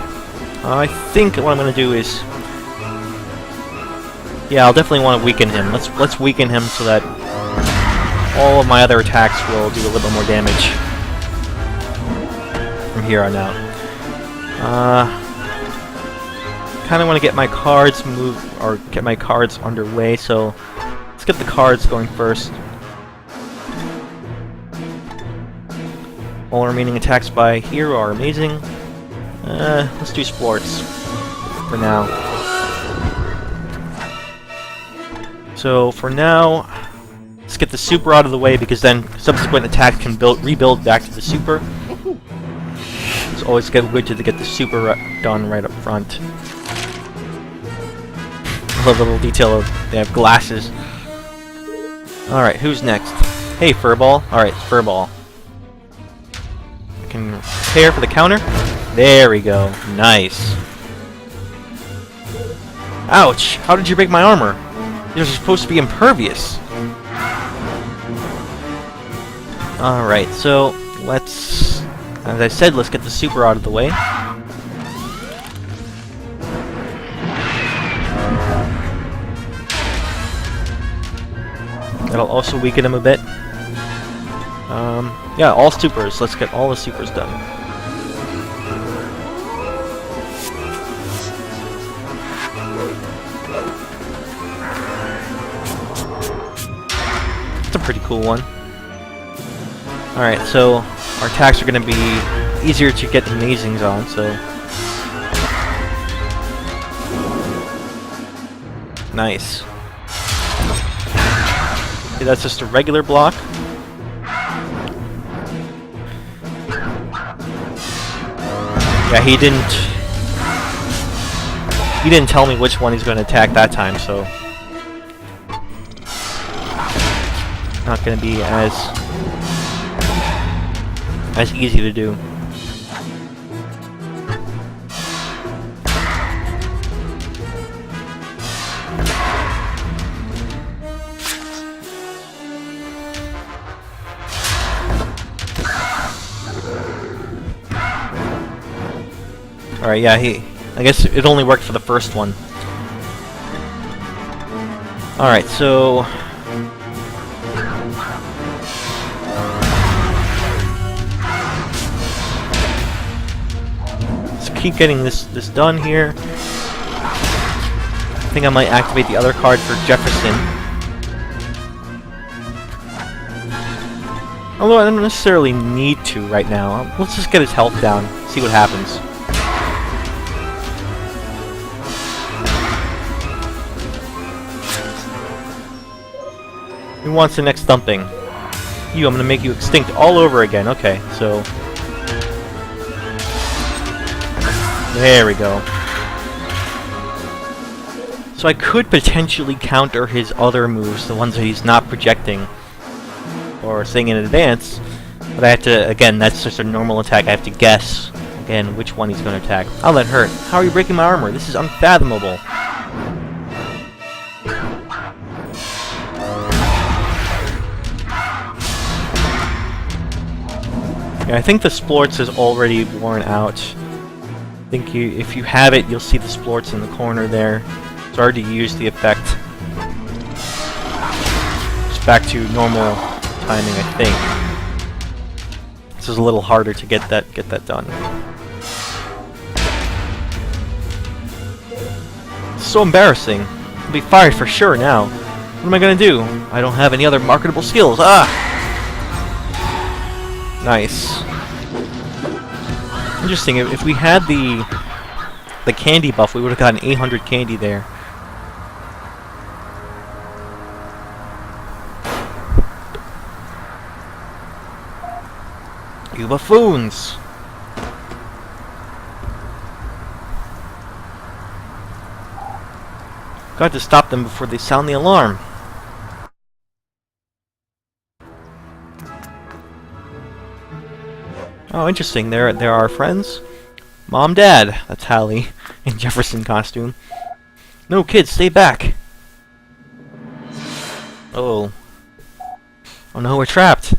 A: I think what I'm gonna do is, yeah, I'll definitely want to weaken him. Let's weaken him so that all of my other attacks will do a little bit more damage from here on out. Kind of want to get my cards moved, or get my cards underway, so let's get the cards going first. All remaining attacks by hero are amazing. Let's do sports for now. So for now, let's get the super out of the way, because then subsequent attacks can rebuild back to the super. It's always good to get the super done right up front. I love the little detail of they have glasses. Alright, who's next? Hey, Furball. Alright, Furball. I can prepare for the counter. There we go. Nice. Ouch! How did you break my armor? These are supposed to be impervious. Alright, so let's... As I said, let's get the super out of the way. That'll also weaken him a bit. Yeah, all supers. Let's get all the supers done. It's a pretty cool one. Alright, so our attacks are going to be easier to get amazings on, so... Nice. Okay, that's just a regular block. Yeah, he didn't tell me which one he's going to attack that time, so not going to be as easy to do. Alright, yeah, I guess it only worked for the first one. Alright, so... let's keep getting this done here. I think I might activate the other card for Jefferson. Although I don't necessarily need to right now. Let's just get his health down, see what happens. Who wants the next thumping? You, I'm gonna make you extinct all over again. Okay, so... there we go. So I could potentially counter his other moves, the ones that he's not projecting or saying in advance, but I have to, again, that's just a normal attack, I have to guess, again, which one he's going to attack. Oh, that hurt. How are you breaking my armor? This is unfathomable. Yeah, I think the splorts is already worn out. I think if you have it, you'll see the splorts in the corner there. It's hard to use the effect. It's back to normal timing, I think. This is a little harder to get that done. It's so embarrassing. I'll be fired for sure now. What am I gonna do? I don't have any other marketable skills. Ah! Nice. Interesting. If we had the candy buff, we would have gotten 800 candy there. You buffoons! Got to stop them before they sound the alarm. Oh, interesting. There are our friends. Mom, Dad. That's Halley in Jefferson costume. No, kids, stay back. Oh. Oh no, we're trapped.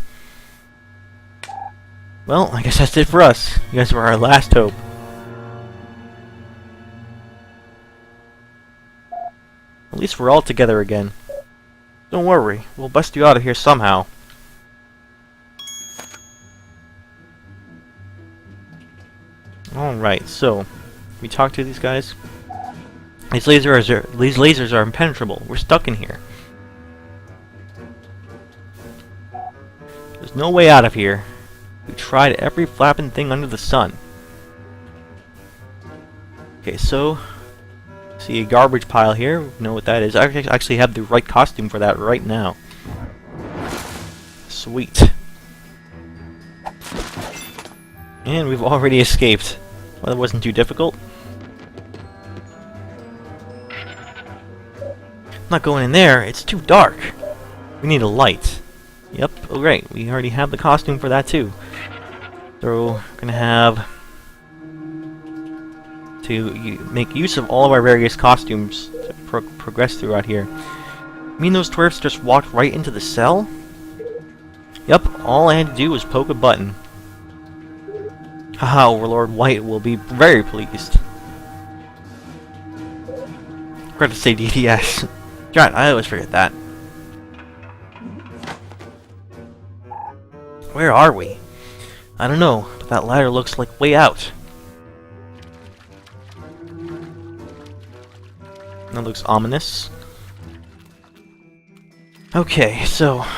A: Well, I guess that's it for us. You guys were our last hope. At least we're all together again. Don't worry, we'll bust you out of here somehow. Alright, so we talk to these guys. These lasers are impenetrable. We're stuck in here. There's no way out of here. We tried every flapping thing under the sun. Okay, so see a garbage pile here. We know what that is. I actually have the right costume for that right now. Sweet. And we've already escaped. Well, that wasn't too difficult. I'm not going in there. It's too dark. We need a light. Yep. Oh, great. We already have the costume for that too. So we're gonna have to make use of all of our various costumes to progress throughout here. You mean those dwarfs just walked right into the cell? Yep. All I had to do was poke a button. Haha, Overlord White will be very pleased. Forgot to say DDS. God, I always forget that. Where are we? I don't know, but that ladder looks like way out. That looks ominous. Okay, so I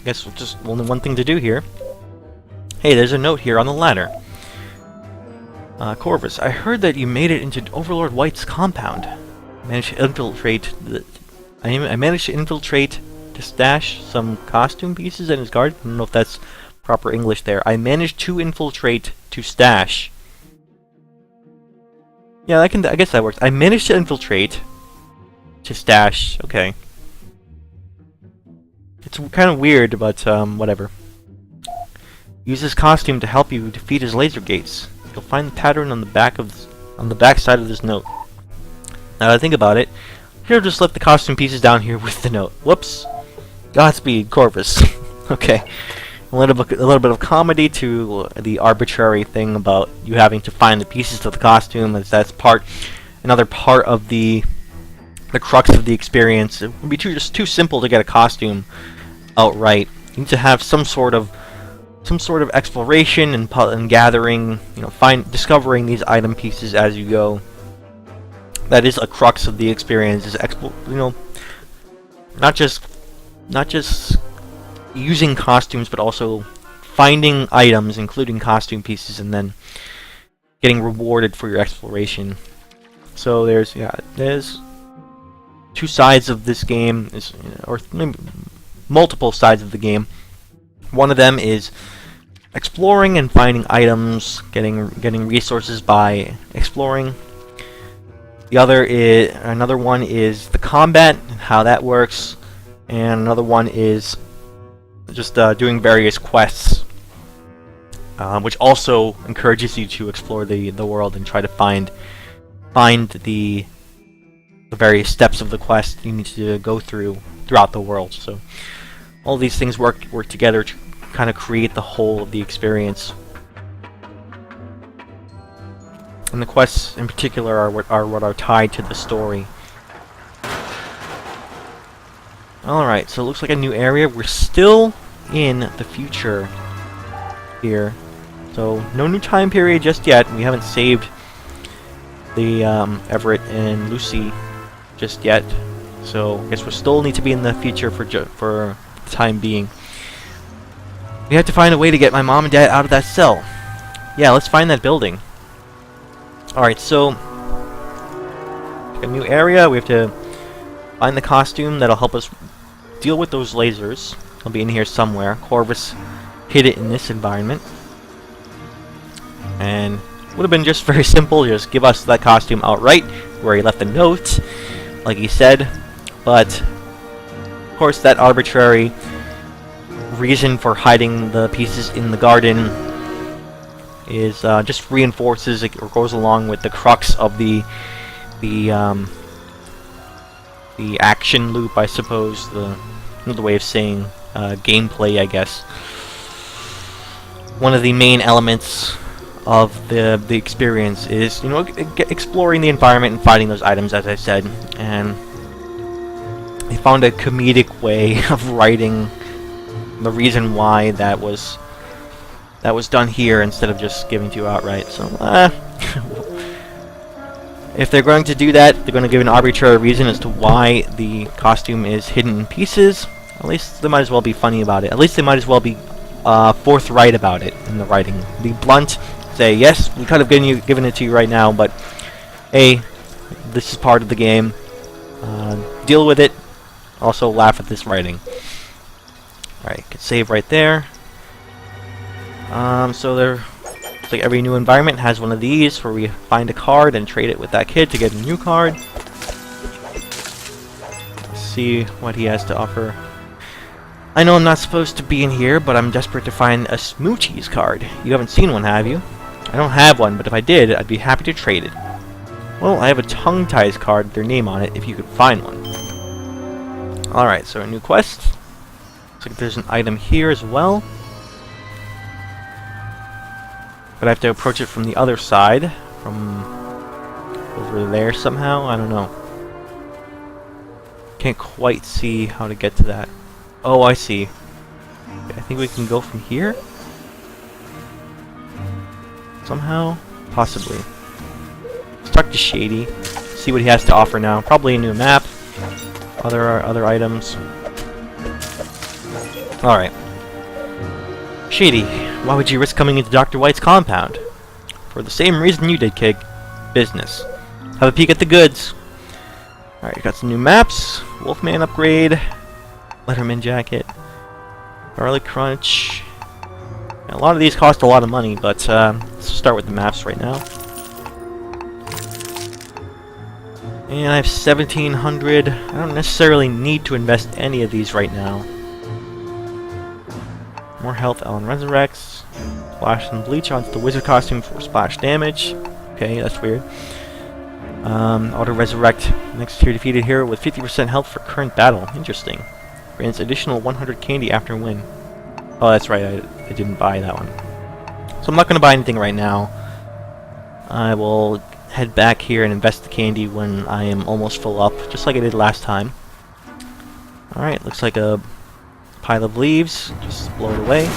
A: guess we'll just only one thing to do here. Hey, there's a note here on the ladder. Corvus, I heard that you made it into Overlord White's compound. I managed to infiltrate to stash some costume pieces in his garden. I don't know if that's proper English there. I managed to infiltrate to stash. Yeah, I guess that works. I managed to infiltrate to stash. Okay. It's kind of weird, but whatever. Use this costume to help you defeat his laser gates. You'll find the pattern on the back side of this note. Now that I think about it, here just left the costume pieces down here with the note. Whoops. Godspeed, Corvus. Okay. A little bit of comedy to the arbitrary thing about you having to find the pieces to the costume, as that's another part of the crux of the experience. It would be just too simple to get a costume outright. You need to have some sort of exploration and gathering, discovering these item pieces as you go. That is a crux of the experience. Is not just using costumes, but also finding items, including costume pieces, and then getting rewarded for your exploration. So there's two sides of this game, or maybe multiple sides of the game. One of them is exploring and finding items, getting resources by exploring. Another one is the combat and how that works, and another one is just doing various quests, which also encourages you to explore the world and try to find the various steps of the quest you need to go throughout the world. So all these things work together to kind of create the whole of the experience. And the quests in particular are what are tied to the story. Alright, so it looks like a new area. We're still in the future here. So no new time period just yet. We haven't saved the Everett and Lucy just yet. So I guess we still need to be in the future for the time being. We have to find a way to get my mom and dad out of that cell. Yeah, let's find that building. Alright, so a new area. We have to find the costume that'll help us deal with those lasers. It'll be in here somewhere. Corvus hid it in this environment. And it would have been just very simple. Just give us that costume outright, where he left a note, like he said. But, of course, that arbitrary reason for hiding the pieces in the garden is just reinforces or goes along with the crux of the action loop, I suppose. Another way of saying gameplay, I guess. One of the main elements of the experience is, you know, exploring the environment and finding those items, as I said. And they found a comedic way of writing the reason why that was done here instead of just giving to you outright. So, if they're going to do that, they're going to give an arbitrary reason as to why the costume is hidden in pieces. At least they might as well be funny about it. At least they might as well be forthright about it in the writing. Be blunt. Say, yes, we could have given it to you right now, but hey, this is part of the game. Deal with it. Also, laugh at this writing. Alright, can save right there. So it's like every new environment has one of these where we find a card and trade it with that kid to get a new card. Let's see what he has to offer. I know I'm not supposed to be in here, but I'm desperate to find a Smoochies card. You haven't seen one, have you? I don't have one, but if I did, I'd be happy to trade it. Well, I have a Tongue Ties card with their name on it, if you could find one. Alright, so a new quest. Looks like there's an item here as well. But I have to approach it from the other side. From over there somehow? I don't know. Can't quite see how to get to that. Oh, I see. Okay, I think we can go from here? Somehow? Possibly. Let's talk to Shady. See what he has to offer now. Probably a new map. Other items. Alright. Shady, why would you risk coming into Dr. White's compound? For the same reason you did, kid. Business. Have a peek at the goods. Alright, got some new maps. Wolfman upgrade. Letterman jacket. Garlic crunch. A lot of these cost a lot of money, but let's start with the maps right now. And I have 1,700. I don't necessarily need to invest any of these right now. More health, Ellen resurrects. Splash and bleach onto the wizard costume for splash damage. Okay, that's weird. Auto resurrect next to your defeated hero with 50% health for current battle. Interesting. Grants additional 100 candy after win. Oh, that's right. I didn't buy that one. So I'm not going to buy anything right now. I will head back here and invest the candy when I am almost full up, just like I did last time. Alright, looks like a pile of leaves. Just blow it away.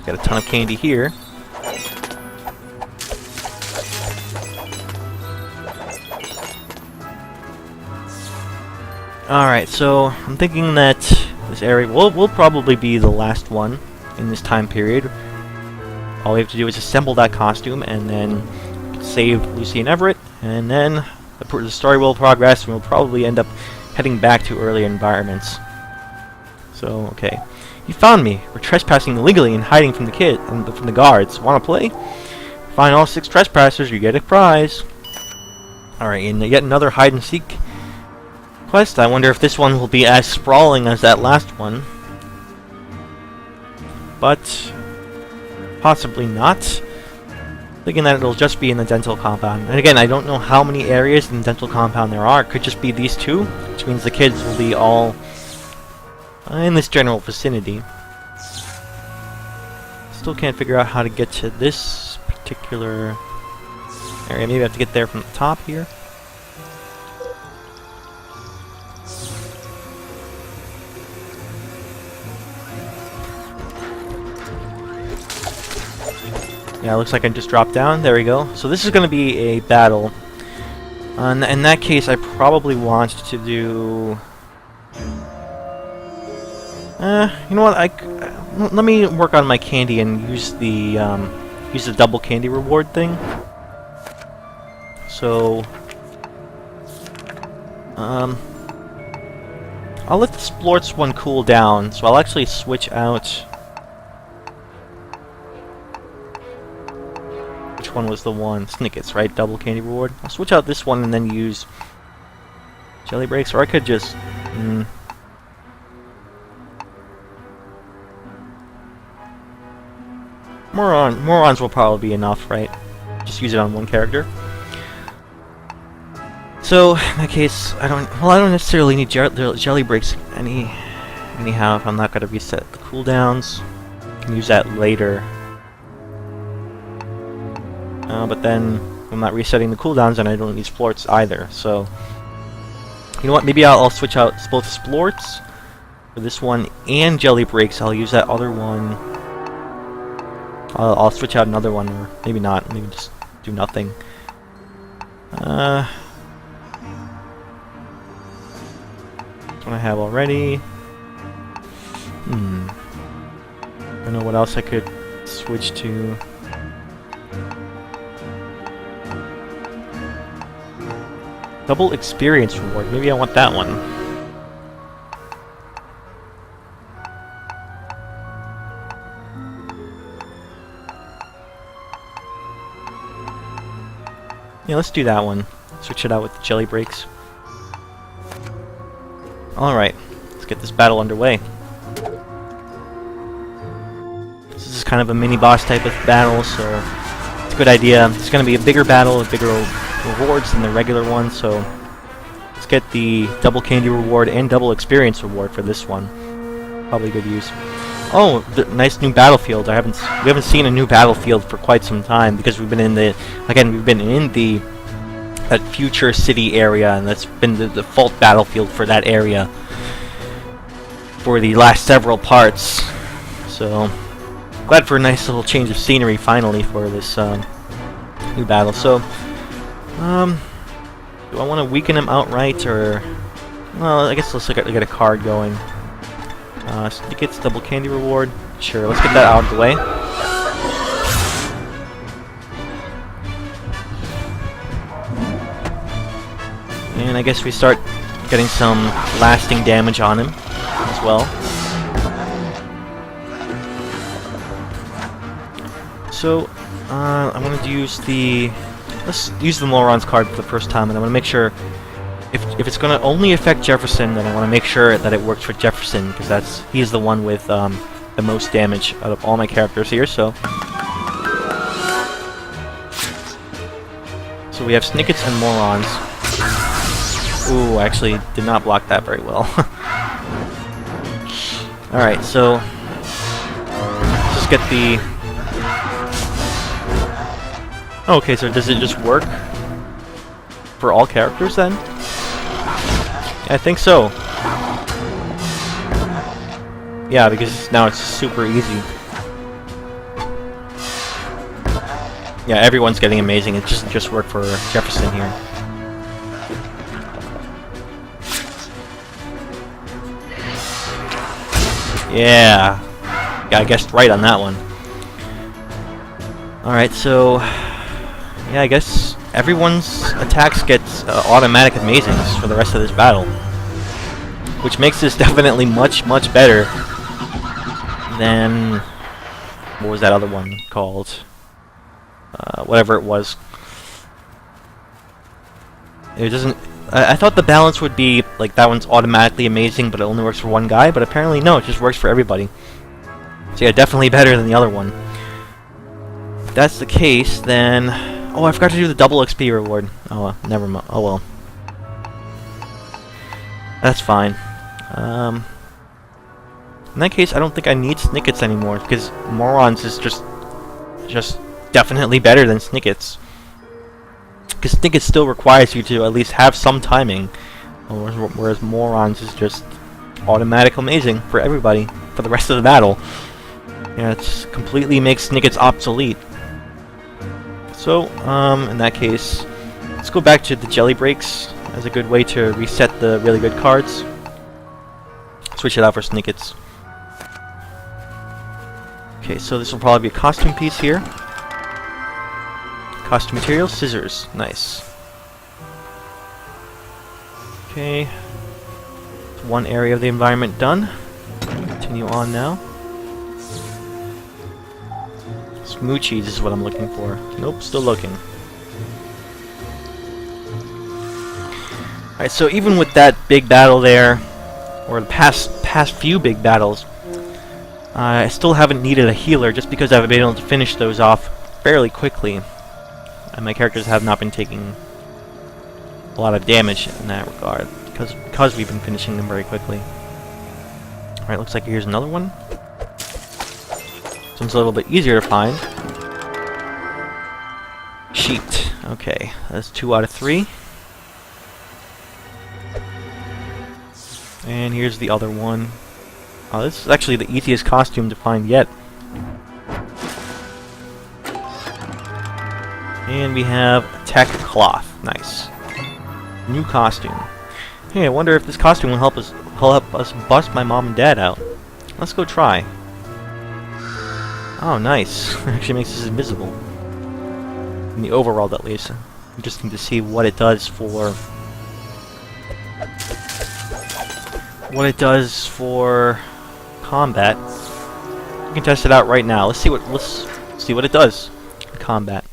A: Got a ton of candy here. Alright, so I'm thinking that this area will probably be the last one in this time period. All we have to do is assemble that costume and then save Lucy and Everett, and then the story will progress and we'll probably end up heading back to earlier environments. So, okay. You found me. We're trespassing illegally and hiding from the guards. Wanna play? Find all 6 trespassers, you get a prize. Alright, and yet another hide and seek quest. I wonder if this one will be as sprawling as that last one. But possibly not. Thinking that it'll just be in the dental compound. And again, I don't know how many areas in the dental compound there are. It could just be these 2, which means the kids will be all in this general vicinity. Still can't figure out how to get to this particular area. Maybe I have to get there from the top here. Yeah, looks like I just dropped down. There we go. So this is going to be a battle. In that case, I probably want to do... you know what? Let me work on my candy and use the double candy reward thing. So, I'll let the Splorts one cool down. So I'll actually switch out. Which one was the one? Snickets, right? Double candy reward. I'll switch out this one and then use jelly breaks, or I could just. Morons will probably be enough, right? Just use it on one character. So in that case, I don't necessarily need jelly breaks Anyhow, if I'm not going to reset the cooldowns, I can use that later. But then, if I'm not resetting the cooldowns, and I don't need splorts either, so... You know what, maybe I'll switch out both splorts for this one and jelly breaks. I'll use that other one. I'll switch out another one, or maybe not, maybe just do nothing. That's what I have already. I don't know what else I could switch to. Double experience reward. Maybe I want that one. Yeah, let's do that one. Switch it out with the jelly breaks. Alright, let's get this battle underway. This is kind of a mini-boss type of battle, so it's a good idea. It's going to be a bigger battle with bigger rewards than the regular one, so let's get the double candy reward and double experience reward for this one. Probably good use. Oh, the nice new battlefield. We haven't seen a new battlefield for quite some time because we've been in the that future city area, and that's been the default battlefield for that area for the last several parts. So glad for a nice little change of scenery finally for this new battle. So do I want to weaken him outright, or well, I guess let's get a card going. He gets double candy reward. Sure, let's get that out of the way. And I guess we start getting some lasting damage on him as well. So, I wanted to use the... Let's use the Morons card for the first time, and I want to make sure... If it's going to only affect Jefferson, then I want to make sure that it works for Jefferson, because he's the one with the most damage out of all my characters here, so... So we have Snickets and Morons. Ooh, I actually did not block that very well. Alright, so... Let's just get the... Okay, so does it just work for all characters then? I think so. Yeah, because now it's super easy. Yeah, everyone's getting amazing. It just worked for Jefferson here. Yeah. Yeah, I guessed right on that one. Alright, so... Yeah, I guess everyone's attacks get automatic amazings for the rest of this battle. Which makes this definitely much, much better than... What was that other one called? Whatever it was. It doesn't... I thought the balance would be, like, that one's automatically amazing, but it only works for one guy, but apparently no, it just works for everybody. So yeah, definitely better than the other one. If that's the case, then... Oh, I forgot to do the double XP reward. Oh, never mind. Oh well. That's fine. In that case, I don't think I need Snickets anymore, because Morons is just definitely better than Snickets. Because Snickets still requires you to at least have some timing, whereas Morons is just automatic amazing for everybody for the rest of the battle. Yeah, it completely makes Snickets obsolete. So, in that case, let's go back to the jelly breaks as a good way to reset the really good cards. Switch it out for Snickets. Okay, so this will probably be a costume piece here. Costume material, scissors. Nice. Okay. One area of the environment done. Continue on now. Smoochies is what I'm looking for. Nope, still looking. Alright, so even with that big battle there, or the past few big battles, I still haven't needed a healer just because I've been able to finish those off fairly quickly. And my characters have not been taking a lot of damage in that regard, because we've been finishing them very quickly. Alright, looks like here's another one. This one's a little bit easier to find. Sheet. Okay, that's 2 out of 3. And here's the other one. Oh, this is actually the easiest costume to find yet. And we have tech cloth. Nice. New costume. Hey, I wonder if this costume will help us bust my mom and dad out. Let's go try. Oh, nice. Actually makes us invisible. In the overworld, at least. Interesting to see what it does for... combat. We can test it out right now. Let's see what it does in combat.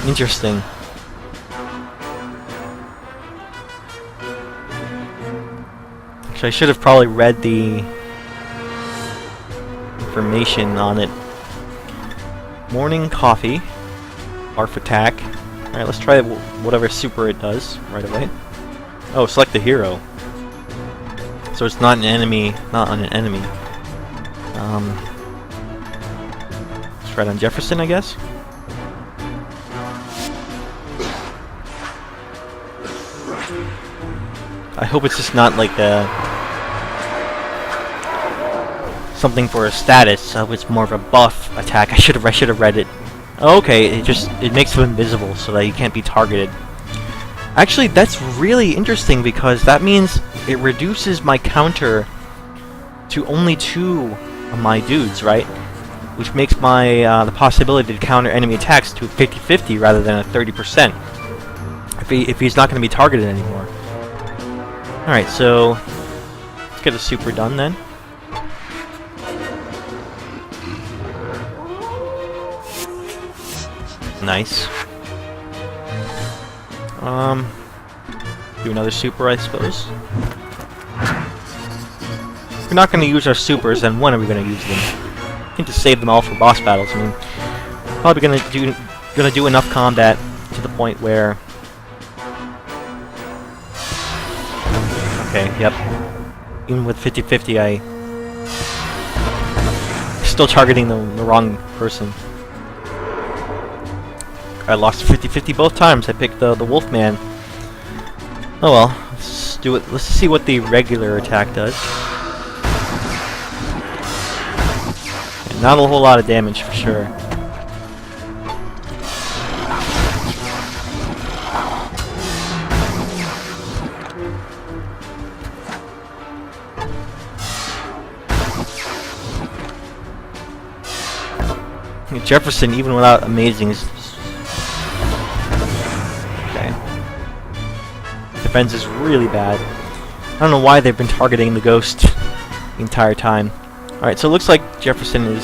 A: Interesting. Actually, I should have probably read the information on it. Morning coffee. Barf attack. Alright, let's try whatever super it does right away. Oh, select the hero. So it's not an enemy, not on an enemy. Let's try it on Jefferson, I guess. I hope it's just not like something for a status. I hope it's more of a buff attack. I should have read it. Oh, okay, it makes him invisible so that he can't be targeted. Actually, that's really interesting because that means it reduces my counter to only 2 of my dudes, right? Which makes my the possibility to counter enemy attacks to 50-50 rather than a 30%. If he's not going to be targeted anymore. Alright, so let's get a super done then. Nice. Do another super, I suppose. If we're not going to use our supers, then when are we going to use them? I think to save them all for boss battles. I mean, probably going to do enough combat to the point where. Okay, yep. Even with 50-50, still targeting the wrong person. I lost 50-50 both times. I picked the Wolfman. Oh well, let's do it. Let's see what the regular attack does. And not a whole lot of damage for sure. Jefferson, even without amazing, is defense is really bad. I don't know why they've been targeting the ghost the entire time. Alright, so it looks like Jefferson is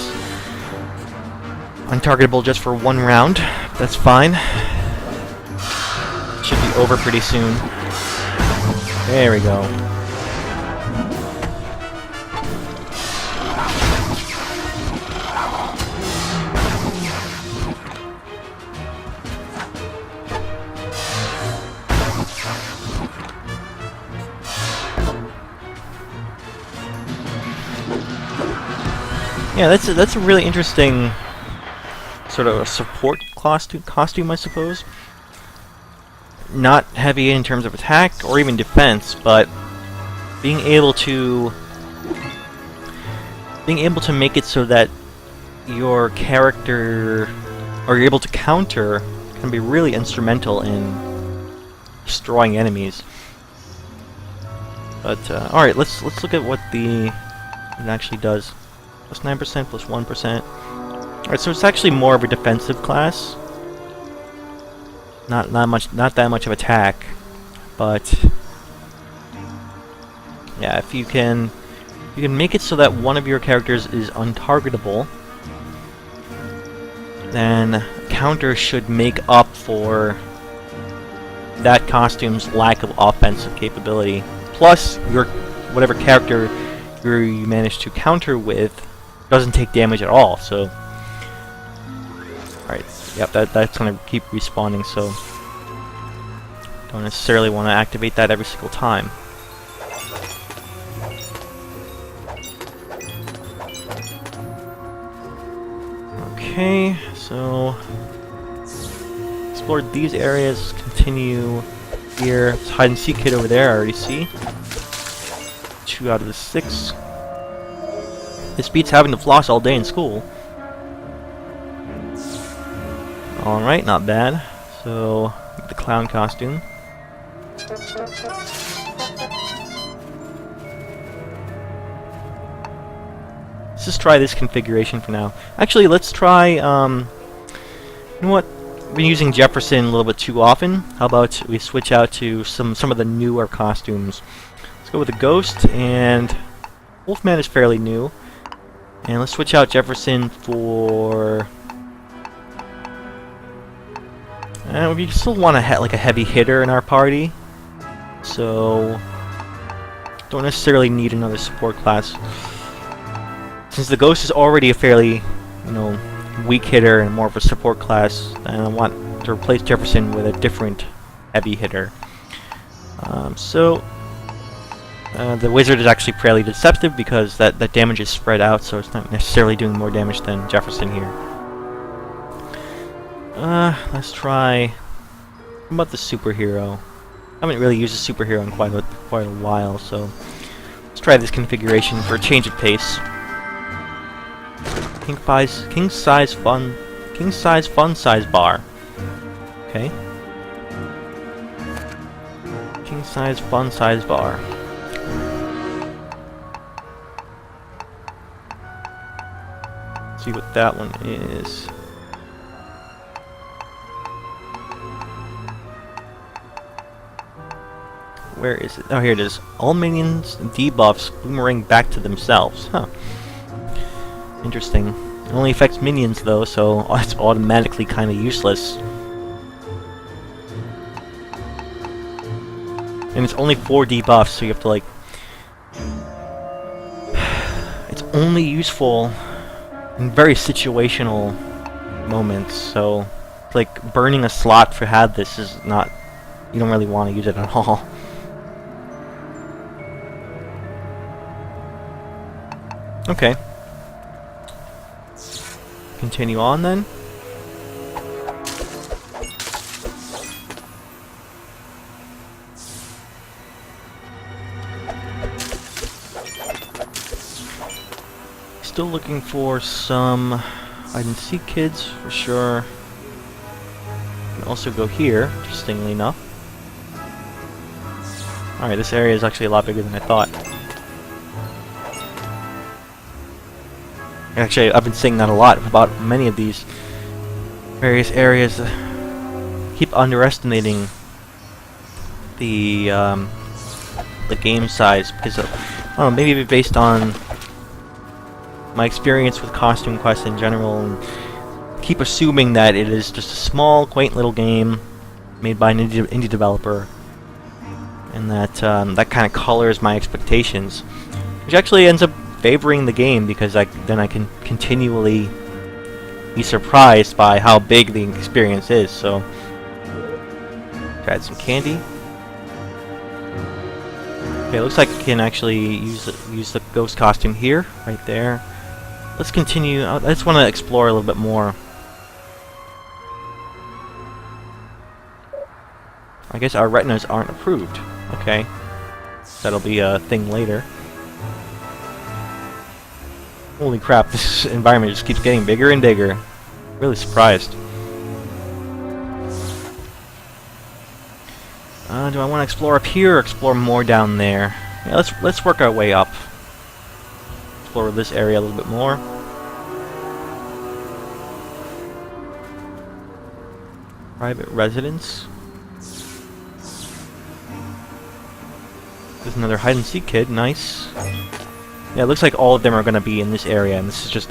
A: untargetable just for 1 round. That's fine. It should be over pretty soon. There we go. Yeah, that's a really interesting sort of a support costume, I suppose. Not heavy in terms of attack or even defense, but being able to make it so that your character, or you're able to counter, can be really instrumental in destroying enemies. But all right, let's look at what it actually does. Plus 9%, plus 1%. Alright, so it's actually more of a defensive class. Not that much of attack, but yeah, if you can make it so that one of your characters is untargetable, then counter should make up for that costume's lack of offensive capability. Plus, your whatever character you manage to counter with doesn't take damage at all, so alright, yep, that's gonna keep respawning, so Don't necessarily want to activate that every single time. Okay, so explore these areas, continue here. There's hide and seek kid over there, I already see. 2 out of the 6. This beats having to floss all day in school. Alright, not bad. So, the clown costume. Let's just try this configuration for now. Actually, let's try, you know what? We've been using Jefferson a little bit too often. How about we switch out to some of the newer costumes. Let's go with the Ghost, and Wolfman is fairly new. And let's switch out Jefferson for... we still want like a heavy hitter in our party. So... don't necessarily need another support class. Since the Ghost is already a fairly, you know, weak hitter and more of a support class, and I want to replace Jefferson with a different heavy hitter. The Wizard is actually fairly deceptive because that damage is spread out, so it's not necessarily doing more damage than Jefferson here. Let's try... how about the superhero? I haven't really used a superhero in quite a while, so let's try this configuration for a change of pace. King size fun size bar. Okay. King size fun size bar. Let's see what that one is. Where is it? Oh, here it is. All minions debuffs boomerang back to themselves. Huh. Interesting. It only affects minions though, so it's automatically kind of useless. And it's only 4 debuffs, so you have to like... it's only useful in very situational moments, so like burning a slot for had this is not... you don't really want to use it at all. Okay. Continue on then. Still looking for some hide and seek kids for sure. Can also go here, interestingly enough. Alright, this area is actually a lot bigger than I thought. Actually, I've been saying that a lot about many of these various areas. Keep underestimating the game size because of, I don't know, maybe based on my experience with Costume Quest in general, and keep assuming that it is just a small, quaint little game made by an indie developer, and that that kind of colors my expectations, which actually ends up favoring the game because then I can continually be surprised by how big the experience is. So, add some candy. Okay, looks like I can actually use the ghost costume here, right there. Let's continue. I just want to explore a little bit more. I guess our retinas aren't approved. Okay, that'll be a thing later. Holy crap, this environment just keeps getting bigger and bigger. Really surprised. Do I want to explore up here or explore more down there? Yeah, let's work our way up. Explore this area a little bit more. Private residence. There's another hide and seek kid, nice. Yeah, it looks like all of them are going to be in this area, and this is just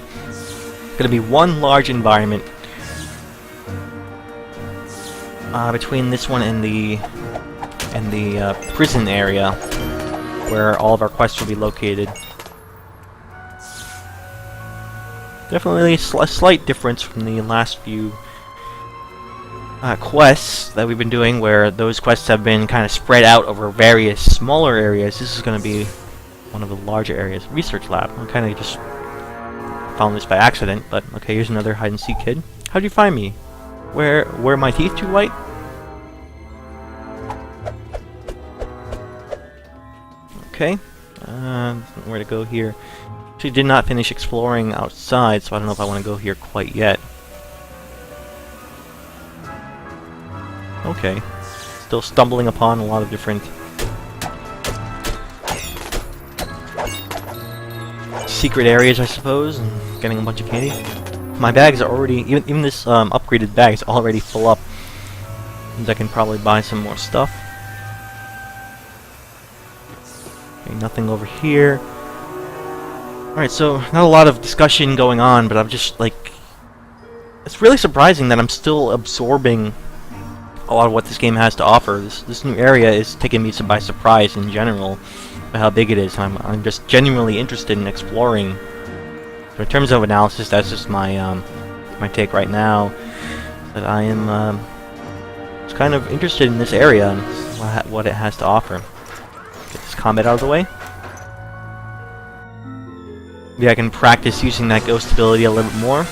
A: going to be one large environment between this one and the prison area, where all of our quests will be located. Definitely a slight difference from the last few quests that we've been doing, where those quests have been kind of spread out over various smaller areas. This is going to be one of the larger areas. Research lab. I kind of just found this by accident, but okay, here's another hide and seek kid. How'd you find me? Were my teeth too white? Okay, where to go here? Actually, did not finish exploring outside, so I don't know if I want to go here quite yet. Okay, still stumbling upon a lot of different secret areas, I suppose, and getting a bunch of candy. My bags are already, even this upgraded bag is already full up. Means I can probably buy some more stuff. Okay, nothing over here. Alright, so not a lot of discussion going on, but I'm just like, it's really surprising that I'm still absorbing a lot of what this game has to offer. This new area is taking me by surprise in general by how big it is. I'm just genuinely interested in exploring. So in terms of analysis, that's just my my take right now. That I am just kind of interested in this area and what it has to offer. Get this combat out of the way. Maybe I can practice using that ghost ability a little bit more.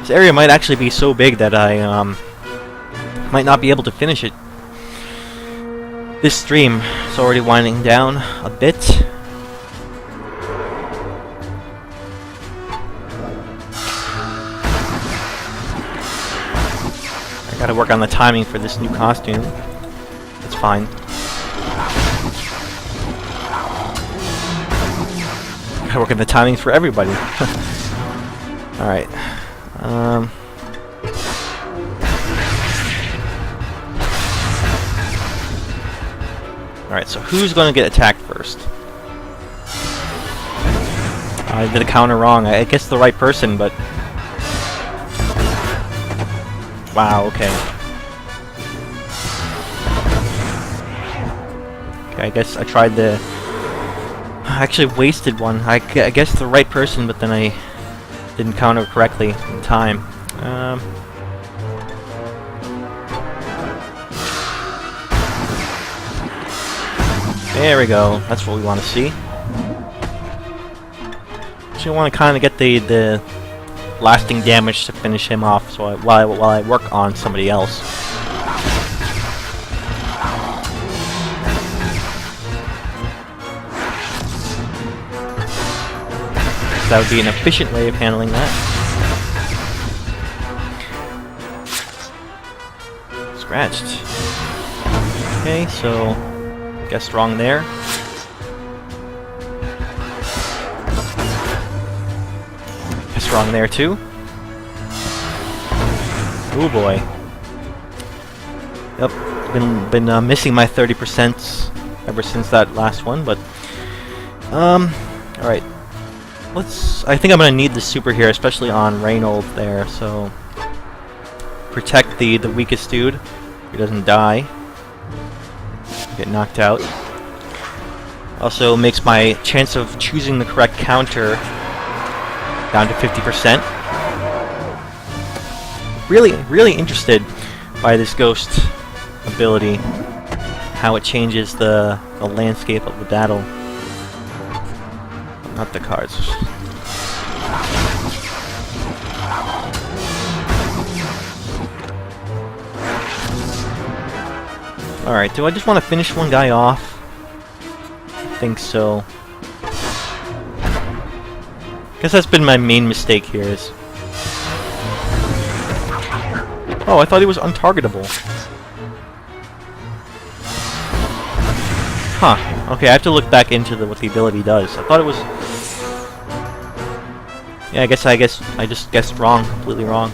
A: This area might actually be so big that I might not be able to finish it. This stream is already winding down a bit. I gotta work on the timing for this new costume. That's fine. Gotta work on the timings for everybody. Alright. Alright, so who's gonna get attacked first? I did a counter wrong. I guess the right person, but... Wow, okay. Okay, I guess I tried the... I actually wasted one. I guess the right person, but then I didn't counter correctly in time. There we go. That's what we want to see. Actually, I want to kind of get the lasting damage to finish him off. So while I work on somebody else. That would be an efficient way of handling that. Scratched. Okay, so guessed wrong there. Guessed wrong there too. Oh boy. Yep, been missing my 30% ever since that last one, but all right. I think I'm gonna need the super here, especially on Reynold there. So protect the weakest dude. He doesn't die. Get knocked out. Also makes my chance of choosing the correct counter down to 50%. Really interested by this ghost ability, how it changes the landscape of the battle. Not the cards. Alright, do I just want to finish one guy off? I think so. Guess that's been my main mistake here is... Oh, I thought he was untargetable. Huh. Okay, I have to look back into what the ability does. I thought it was... Yeah, I guess I just guessed wrong, completely wrong.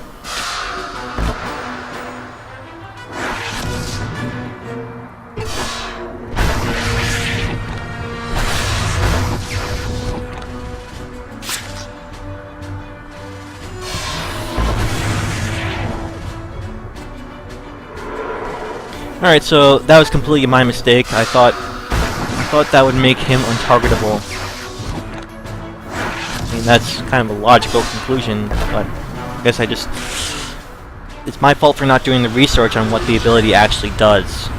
A: Alright, so that was completely my mistake. I thought that would make him untargetable. I mean, that's kind of a logical conclusion, but I guess it's my fault for not doing the research on what the ability actually does.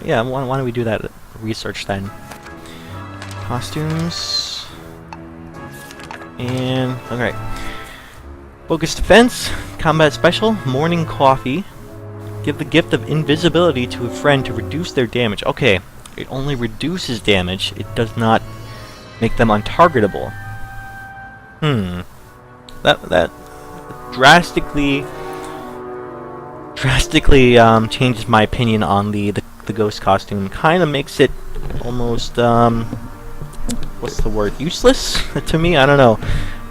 A: Yeah, why don't we do that research then? Costumes. And, alright. Focus defense, combat special, morning coffee. Give the gift of invisibility to a friend to reduce their damage. Okay, it only reduces damage, it does not make them untargetable. That drastically changes my opinion on the ghost costume. Kind of makes it almost what's the word? Useless to me. I don't know.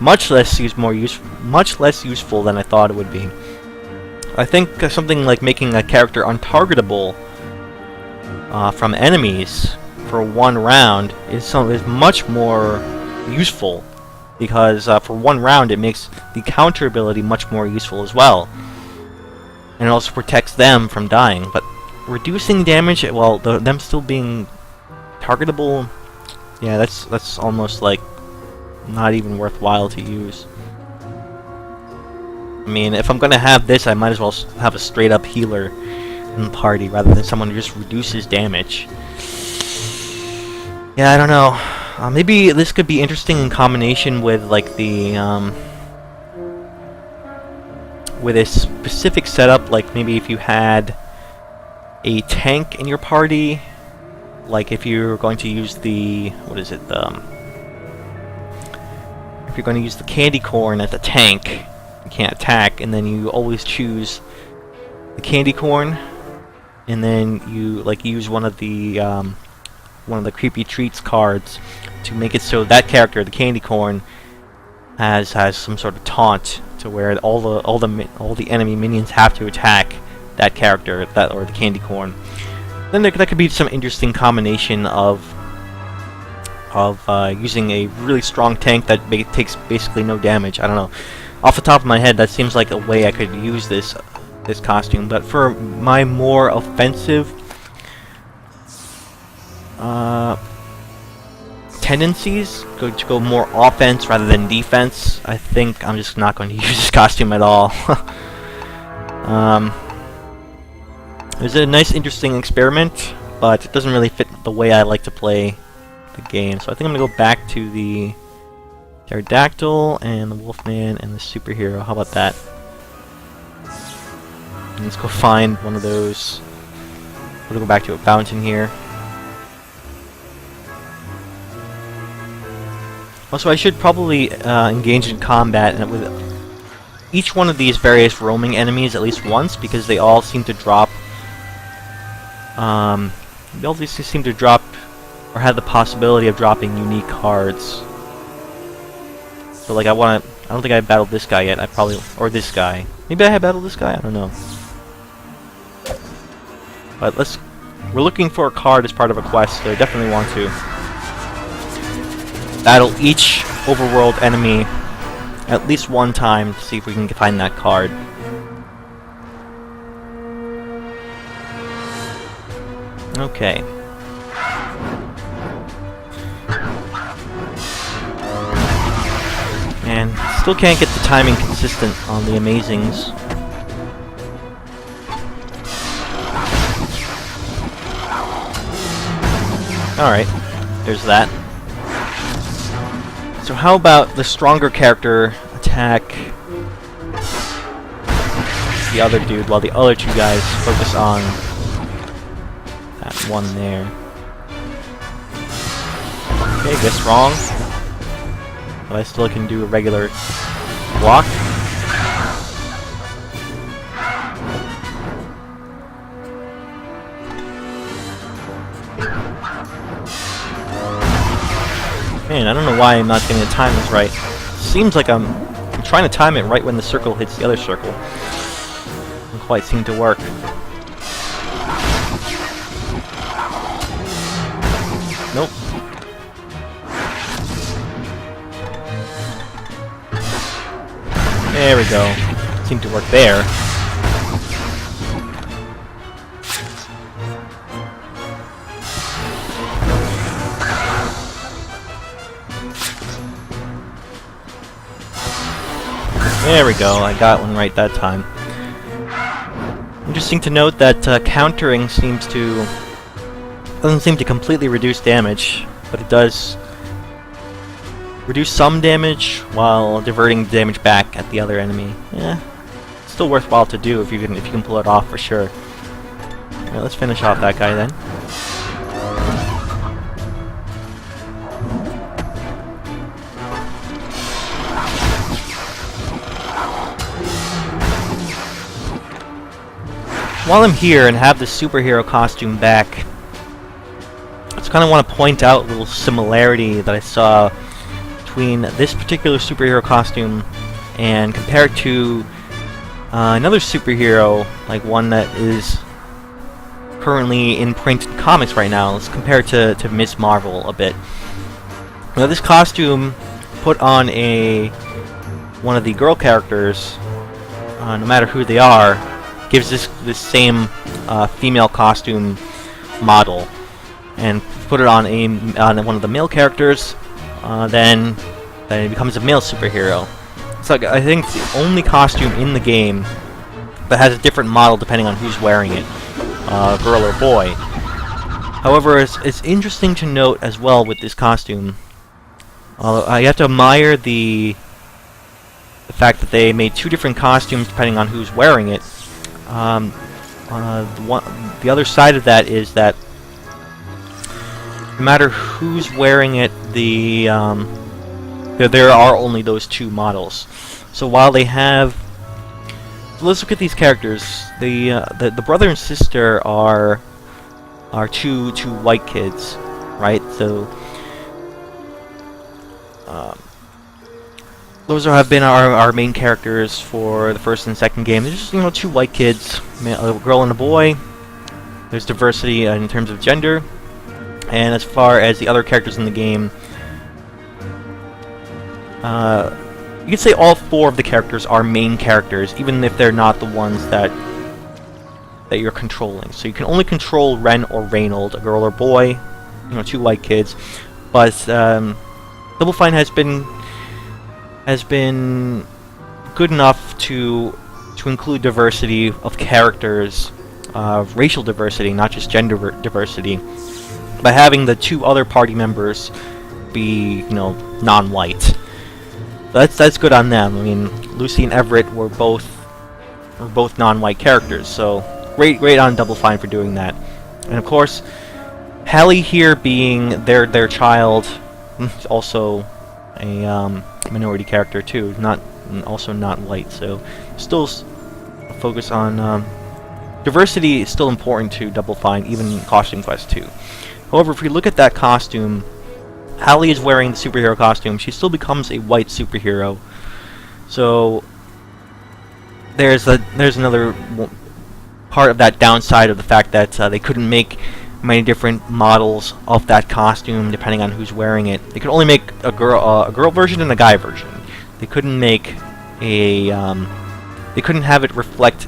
A: Much less useful than I thought it would be. I think something like making a character untargetable from enemies for one round is much more useful, because for one round it makes the counter ability much more useful as well, and it also protects them from dying. But reducing damage, well, them still being targetable, yeah, that's almost like not even worthwhile to use. I mean, if I'm gonna have this, I might as well have a straight up healer in the party rather than someone who just reduces damage. Yeah, I don't know. Maybe this could be interesting in combination with like the with a specific setup, like maybe if you had a tank in your party, like if you're going to use the, what is it, if you're going to use the candy corn as a tank, you can't attack, and then you always choose the candy corn, and then you like use one of the creepy treats cards to make it so that character, the candy corn, has some sort of taunt to where all the enemy minions have to attack that character, or the candy corn. Then that could be some interesting combination of using a really strong tank that takes basically no damage. I don't know. Off the top of my head, that seems like a way I could use this costume. But for my more offensive tendencies, to go more offense rather than defense, I think I'm just not going to use this costume at all. It was a nice, interesting experiment, but it doesn't really fit the way I like to play the game. So I think I'm going to go back to the pterodactyl and the wolfman and the superhero. How about that? And let's go find one of those. We'll go back to a fountain here. Also, I should probably engage in combat with each one of these various roaming enemies at least once, because they all seem to drop. They all seem to drop, or have the possibility of dropping unique cards. So, like, I don't think I battled this guy yet. Or this guy. Maybe I have battled this guy. I don't know. But we're looking for a card as part of a quest, so I definitely want to battle each overworld enemy at least one time to see if we can find that card. Okay. And still can't get the timing consistent on the amazings. Alright, there's that. So how about the stronger character attack the other dude while the other two guys focus on that one there. Okay, guess wrong. But I still can do a regular block. Man, I don't know why I'm not getting the timings right. Seems like I'm trying to time it right when the circle hits the other circle. Doesn't quite seem to work. Nope. There we go. Seemed to work there. There we go, I got one right that time. Interesting to note that countering doesn't seem to completely reduce damage, but it does reduce some damage while diverting damage back at the other enemy. Yeah, it's still worthwhile to do if you can pull it off for sure. Alright, let's finish off that guy then. While I'm here and have the superhero costume back, I just kind of want to point out a little similarity that I saw between this particular superhero costume and compared to another superhero, like one that is currently in print comics right now. Let's compare it to Ms. Marvel a bit. Now, this costume put on one of the girl characters, no matter who they are, gives this same female costume model, and put it on one of the male characters, then it becomes a male superhero. It's like, I think, the only costume in the game that has a different model depending on who's wearing it, girl or boy. However, it's interesting to note as well with this costume. You have to admire the fact that they made two different costumes depending on who's wearing it. The other side of that is that no matter who's wearing it, there are only those two models. So while they have, let's look at these characters. The brother and sister are two white kids, right? So those have been our main characters for the first and second game. They're just, two white kids, a girl and a boy. There's diversity in terms of gender. And as far as the other characters in the game, you could say all four of the characters are main characters, even if they're not the ones that you're controlling. So you can only control Wren or Reynold, a girl or boy, two white kids. But Double Fine has been good enough to include diversity of characters, racial diversity, not just gender diversity, by having the two other party members be, non-white. That's good on them. I mean, Lucy and Everett were both non-white characters, so great on Double Fine for doing that. And of course, Halley here being their child, also a minority character too, also not white. So still focus on diversity is still important to Double Fine, even in Costume Quest 2. However, if we look at that costume, Halley is wearing the superhero costume. She still becomes a white superhero. So there's another part of that downside of the fact that they couldn't make many different models of that costume depending on who's wearing it. They could only make a girl version and a guy version. They couldn't make they couldn't have it reflect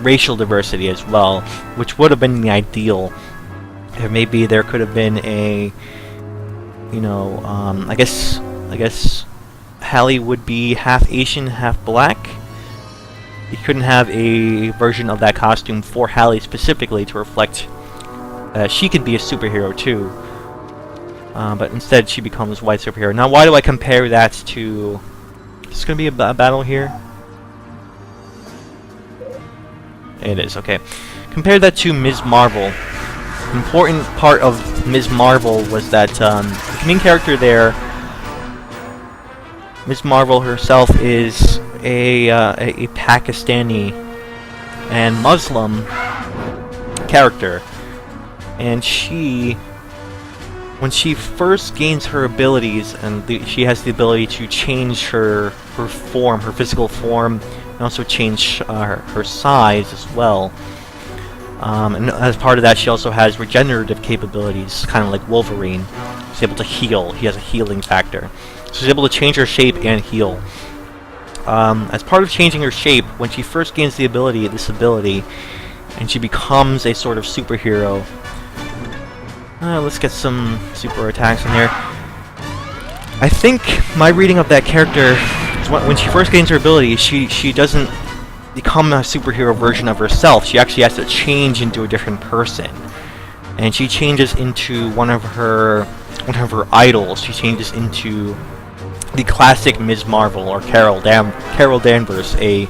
A: racial diversity as well, which would have been the ideal. Or maybe there could have been a, I guess Halley would be half Asian, half black. You couldn't have a version of that costume for Halley specifically to reflect she could be a superhero too. But instead she becomes white superhero. Now, why do I compare that to... Is going to be a battle here? It is, okay. Compare that to Ms. Marvel. An important part of Ms. Marvel was that the main character there, Ms. Marvel herself, is a Pakistani and Muslim character. And when she first gains her abilities, and she has the ability to change her form, her physical form, and also change her size as well. And as part of that, she also has regenerative capabilities, kind of like Wolverine. She's able to heal. He has a healing factor. So she's able to change her shape and heal. As part of changing her shape, when she first gains this ability, and she becomes a sort of superhero. Let's get some super attacks in here. I think my reading of that character is when she first gains her ability, she doesn't become a superhero version of herself. She actually has to change into a different person, and she changes into one of her idols. She changes into the classic Ms. Marvel, or Carol Danvers, a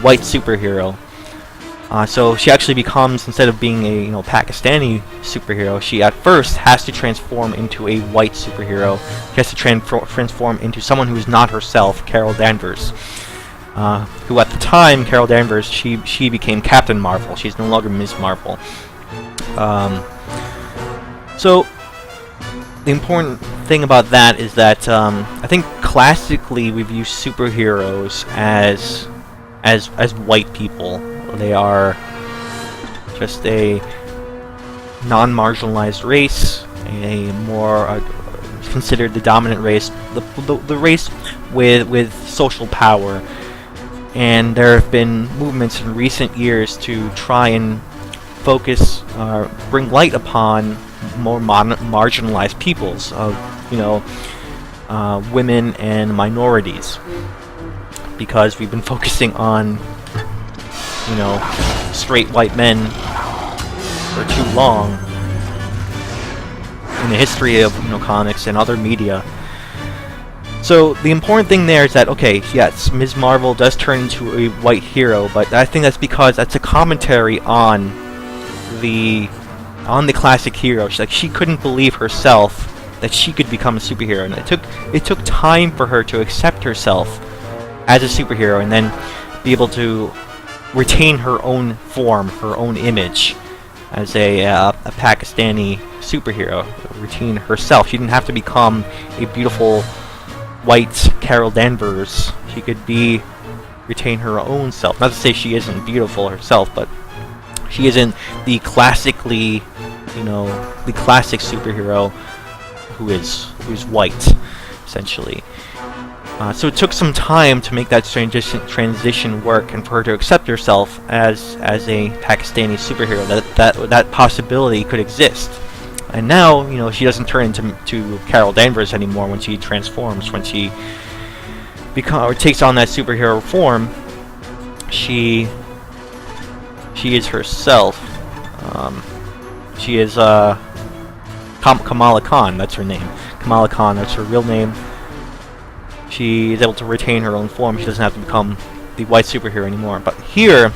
A: white superhero. So she actually becomes, instead of being a Pakistani superhero, she at first has to transform into a white superhero. She has to transform into someone who is not herself, Carol Danvers. Who at the time, Carol Danvers, she became Captain Marvel. She's no longer Ms. Marvel. So the important thing about that is that I think classically we've used superheroes as white people. They are just a non-marginalized race, a more considered the dominant race, the race with social power. And there have been movements in recent years to try and focus, bring light upon more marginalized peoples of, women and minorities, because we've been focusing on, straight white men for too long in the history of, comics and other media. So the important thing there is that, okay, yes, Ms. Marvel does turn into a white hero, but I think that's because that's a commentary on the classic hero. She couldn't believe herself that she could become a superhero, and it took time for her to accept herself as a superhero and then be able to retain her own form, her own image as a Pakistani superhero. Retain herself. She didn't have to become a beautiful white Carol Danvers. She could retain her own self. Not to say she isn't beautiful herself, but she isn't the classically, the classic superhero who's white, essentially. So it took some time to make that transition work, and for her to accept herself as a Pakistani superhero, that possibility could exist. And now, she doesn't turn into Carol Danvers anymore when she transforms. When she takes on that superhero form, she is herself. She is Kamala Khan. That's her name. Kamala Khan. That's her real name. She is able to retain her own form. She doesn't have to become the white superhero anymore. But here,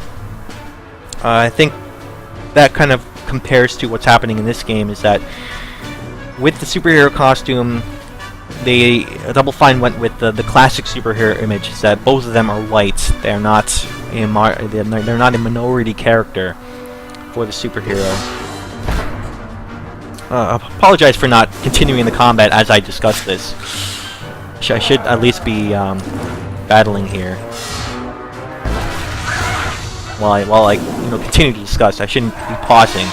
A: I think that kind of compares to what's happening in this game, is that with the superhero costume, Double Fine went with the classic superhero image, is that both of them are white. They're not a minority character for the superhero. Apologize for not continuing the combat as I discuss this. I should at least be battling here while I continue to discuss. I shouldn't be pausing.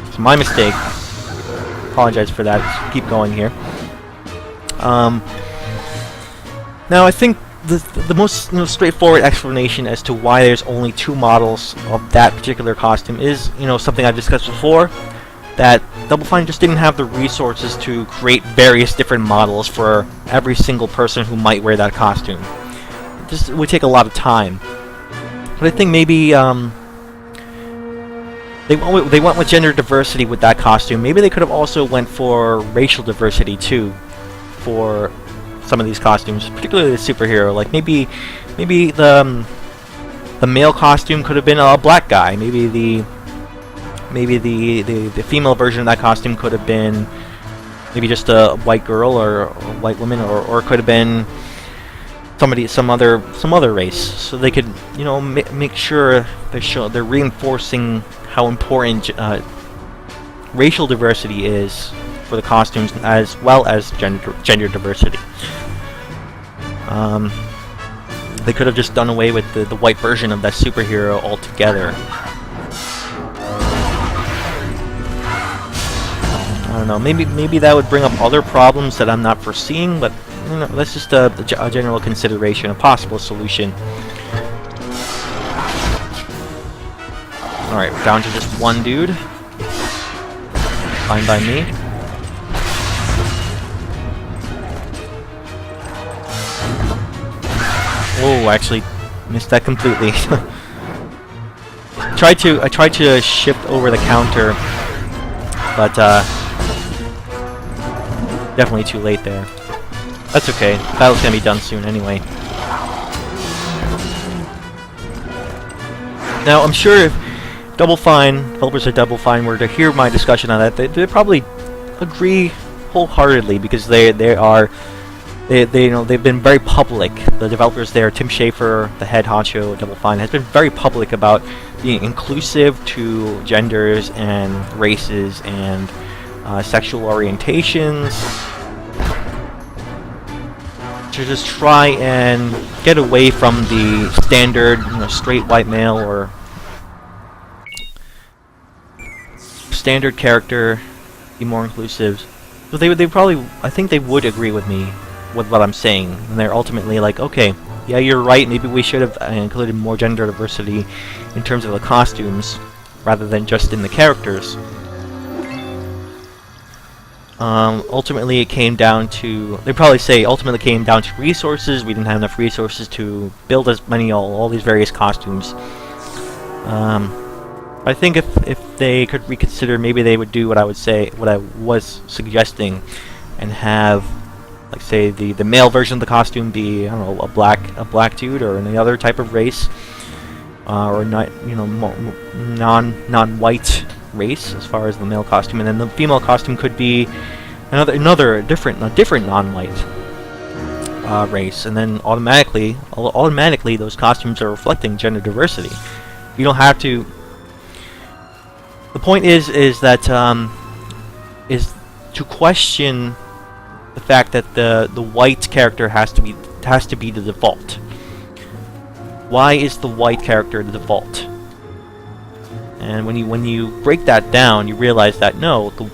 A: It's my mistake. Apologize for that. Just keep going here. Now I think the most straightforward explanation as to why there's only 2 models of that particular costume is something I've discussed before, that Double Fine just didn't have the resources to create various different models for every single person who might wear that costume. It would take a lot of time. But I think maybe they went with gender diversity with that costume. Maybe they could have also went for racial diversity too for some of these costumes, particularly the superhero. Like maybe the male costume could have been a black guy. Maybe the female version of that costume could have been maybe just a white girl or a white woman, or it could have been some other race. So they could make sure they're reinforcing how important racial diversity is for the costumes, as well as gender diversity. They could have just done away with the white version of that superhero altogether. I don't know, maybe that would bring up other problems that I'm not foreseeing, but that's just a general consideration, a possible solution. Alright, we're down to just one dude. Fine by me. Oh, actually missed that completely. I tried to shift over the counter, but definitely too late there. That's okay. Battle's gonna be done soon anyway. Now, I'm sure if Double Fine, developers at Double Fine, were to hear my discussion on that, they'd probably agree wholeheartedly, because they've been very public. The developers there, Tim Schafer, the head honcho at Double Fine, has been very public about being inclusive to genders and races and sexual orientations, to just try and get away from the standard, straight white male or standard character, be more inclusive. So they probably, I think they would agree with me with what I'm saying, and they're ultimately like, okay, yeah, you're right, maybe we should have included more gender diversity in terms of the costumes rather than just in the characters. Ultimately it came down to, they probably say, ultimately came down to resources. We didn't have enough resources to build as many, all these various costumes. I think if they could reconsider, maybe they would do what I was suggesting, and have, like, say, the male version of the costume be, I don't know, a black dude or any other type of race, or not, non-white race as far as the male costume, and then the female costume could be a different non-white race, and then automatically those costumes are reflecting gender diversity. You don't have to. The point is that is to question the fact that the white character has to be the default. Why is the white character the default? And when you break that down, you realize that no, the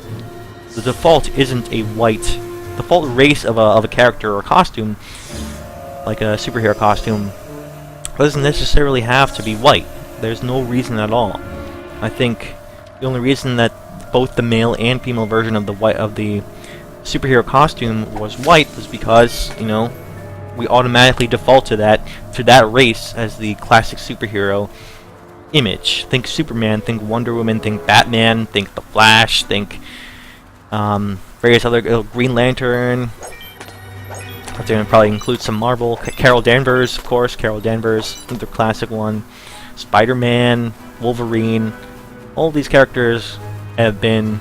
A: default isn't a white. Default race of a character or costume, like a superhero costume, doesn't necessarily have to be white. There's no reason at all. I think the only reason that both the male and female version of the superhero costume was white was because, we automatically default to that race as the classic superhero image. Think Superman, think Wonder Woman, think Batman, think The Flash, think various other, Green Lantern. I'm going to probably include some Marvel. Carol Danvers, of course. Carol Danvers, I think the classic one. Spider-Man, Wolverine. All these characters have been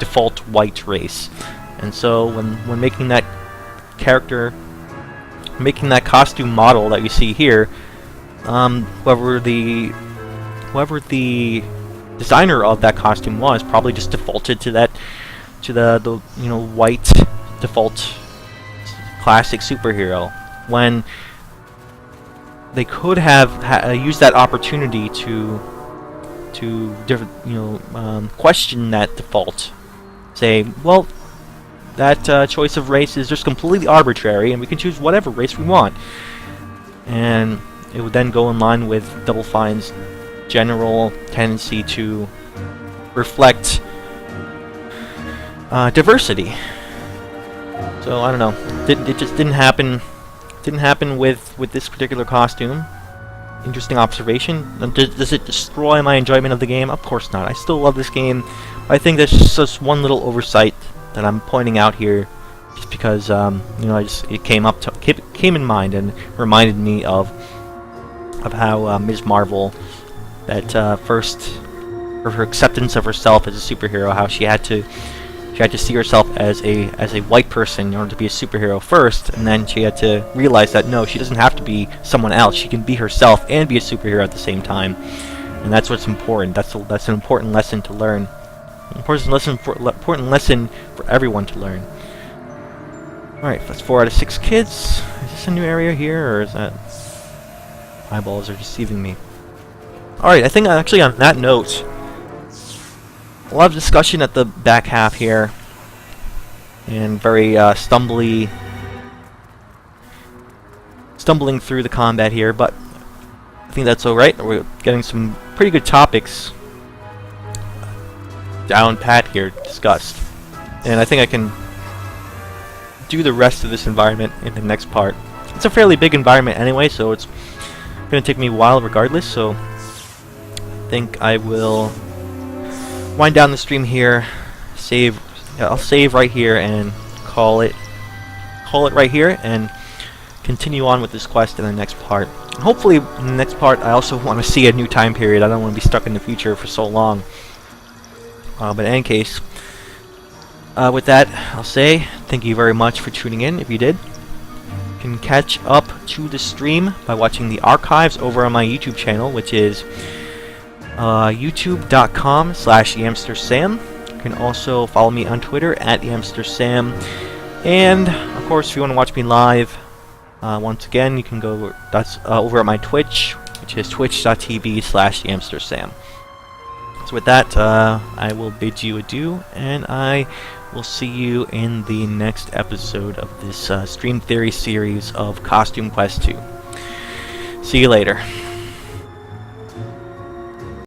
A: default white race. And so when making that character, making that costume model that you see here, whoever the designer of that costume was probably just defaulted to the white default classic superhero, when they could have used that opportunity to question that default. Say, well, that choice of race is just completely arbitrary, and we can choose whatever race we want. And it would then go in line with Double Fine's general tendency to reflect diversity. So I don't know. It just didn't happen. Didn't happen with this particular costume. Interesting observation. Does it destroy my enjoyment of the game? Of course not. I still love this game. I think there's just one little oversight that I'm pointing out here, just because it came in mind and reminded me of how Ms. Marvel, that her acceptance of herself as a superhero, how she had to see herself as a white person in order to be a superhero first, and then she had to realize that no, she doesn't have to be someone else. She can be herself and be a superhero at the same time, and that's what's important. That's an important lesson to learn. Important lesson for everyone to learn. All right, that's 4 out of 6 kids. Is this a new area here, or is that eyeballs are deceiving me? All right, I think actually on that note, a lot of discussion at the back half here, and very stumbling through the combat here, but I think that's alright. We're getting some pretty good topics down pat here discussed, and I think I can do the rest of this environment in the next part. It's a fairly big environment anyway, so it's going to take me a while regardless, so I think I will wind down the stream here, I'll save right here and call it right here, and continue on with this quest in the next part. And hopefully in the next part I also want to see a new time period. I don't want to be stuck in the future for so long. But in any case, with that, I'll say thank you very much for tuning in. If you did, you can catch up to the stream by watching the archives over on my YouTube channel, which is youtube.com/YamsterSam. You can also follow me on Twitter @YamsterSam. And of course, if you want to watch me live, once again, you can go over at my Twitch, which is twitch.tv/YamsterSam. So with that, I will bid you adieu, and I will see you in the next episode of this Stream Theory series of Costume Quest 2. See you later.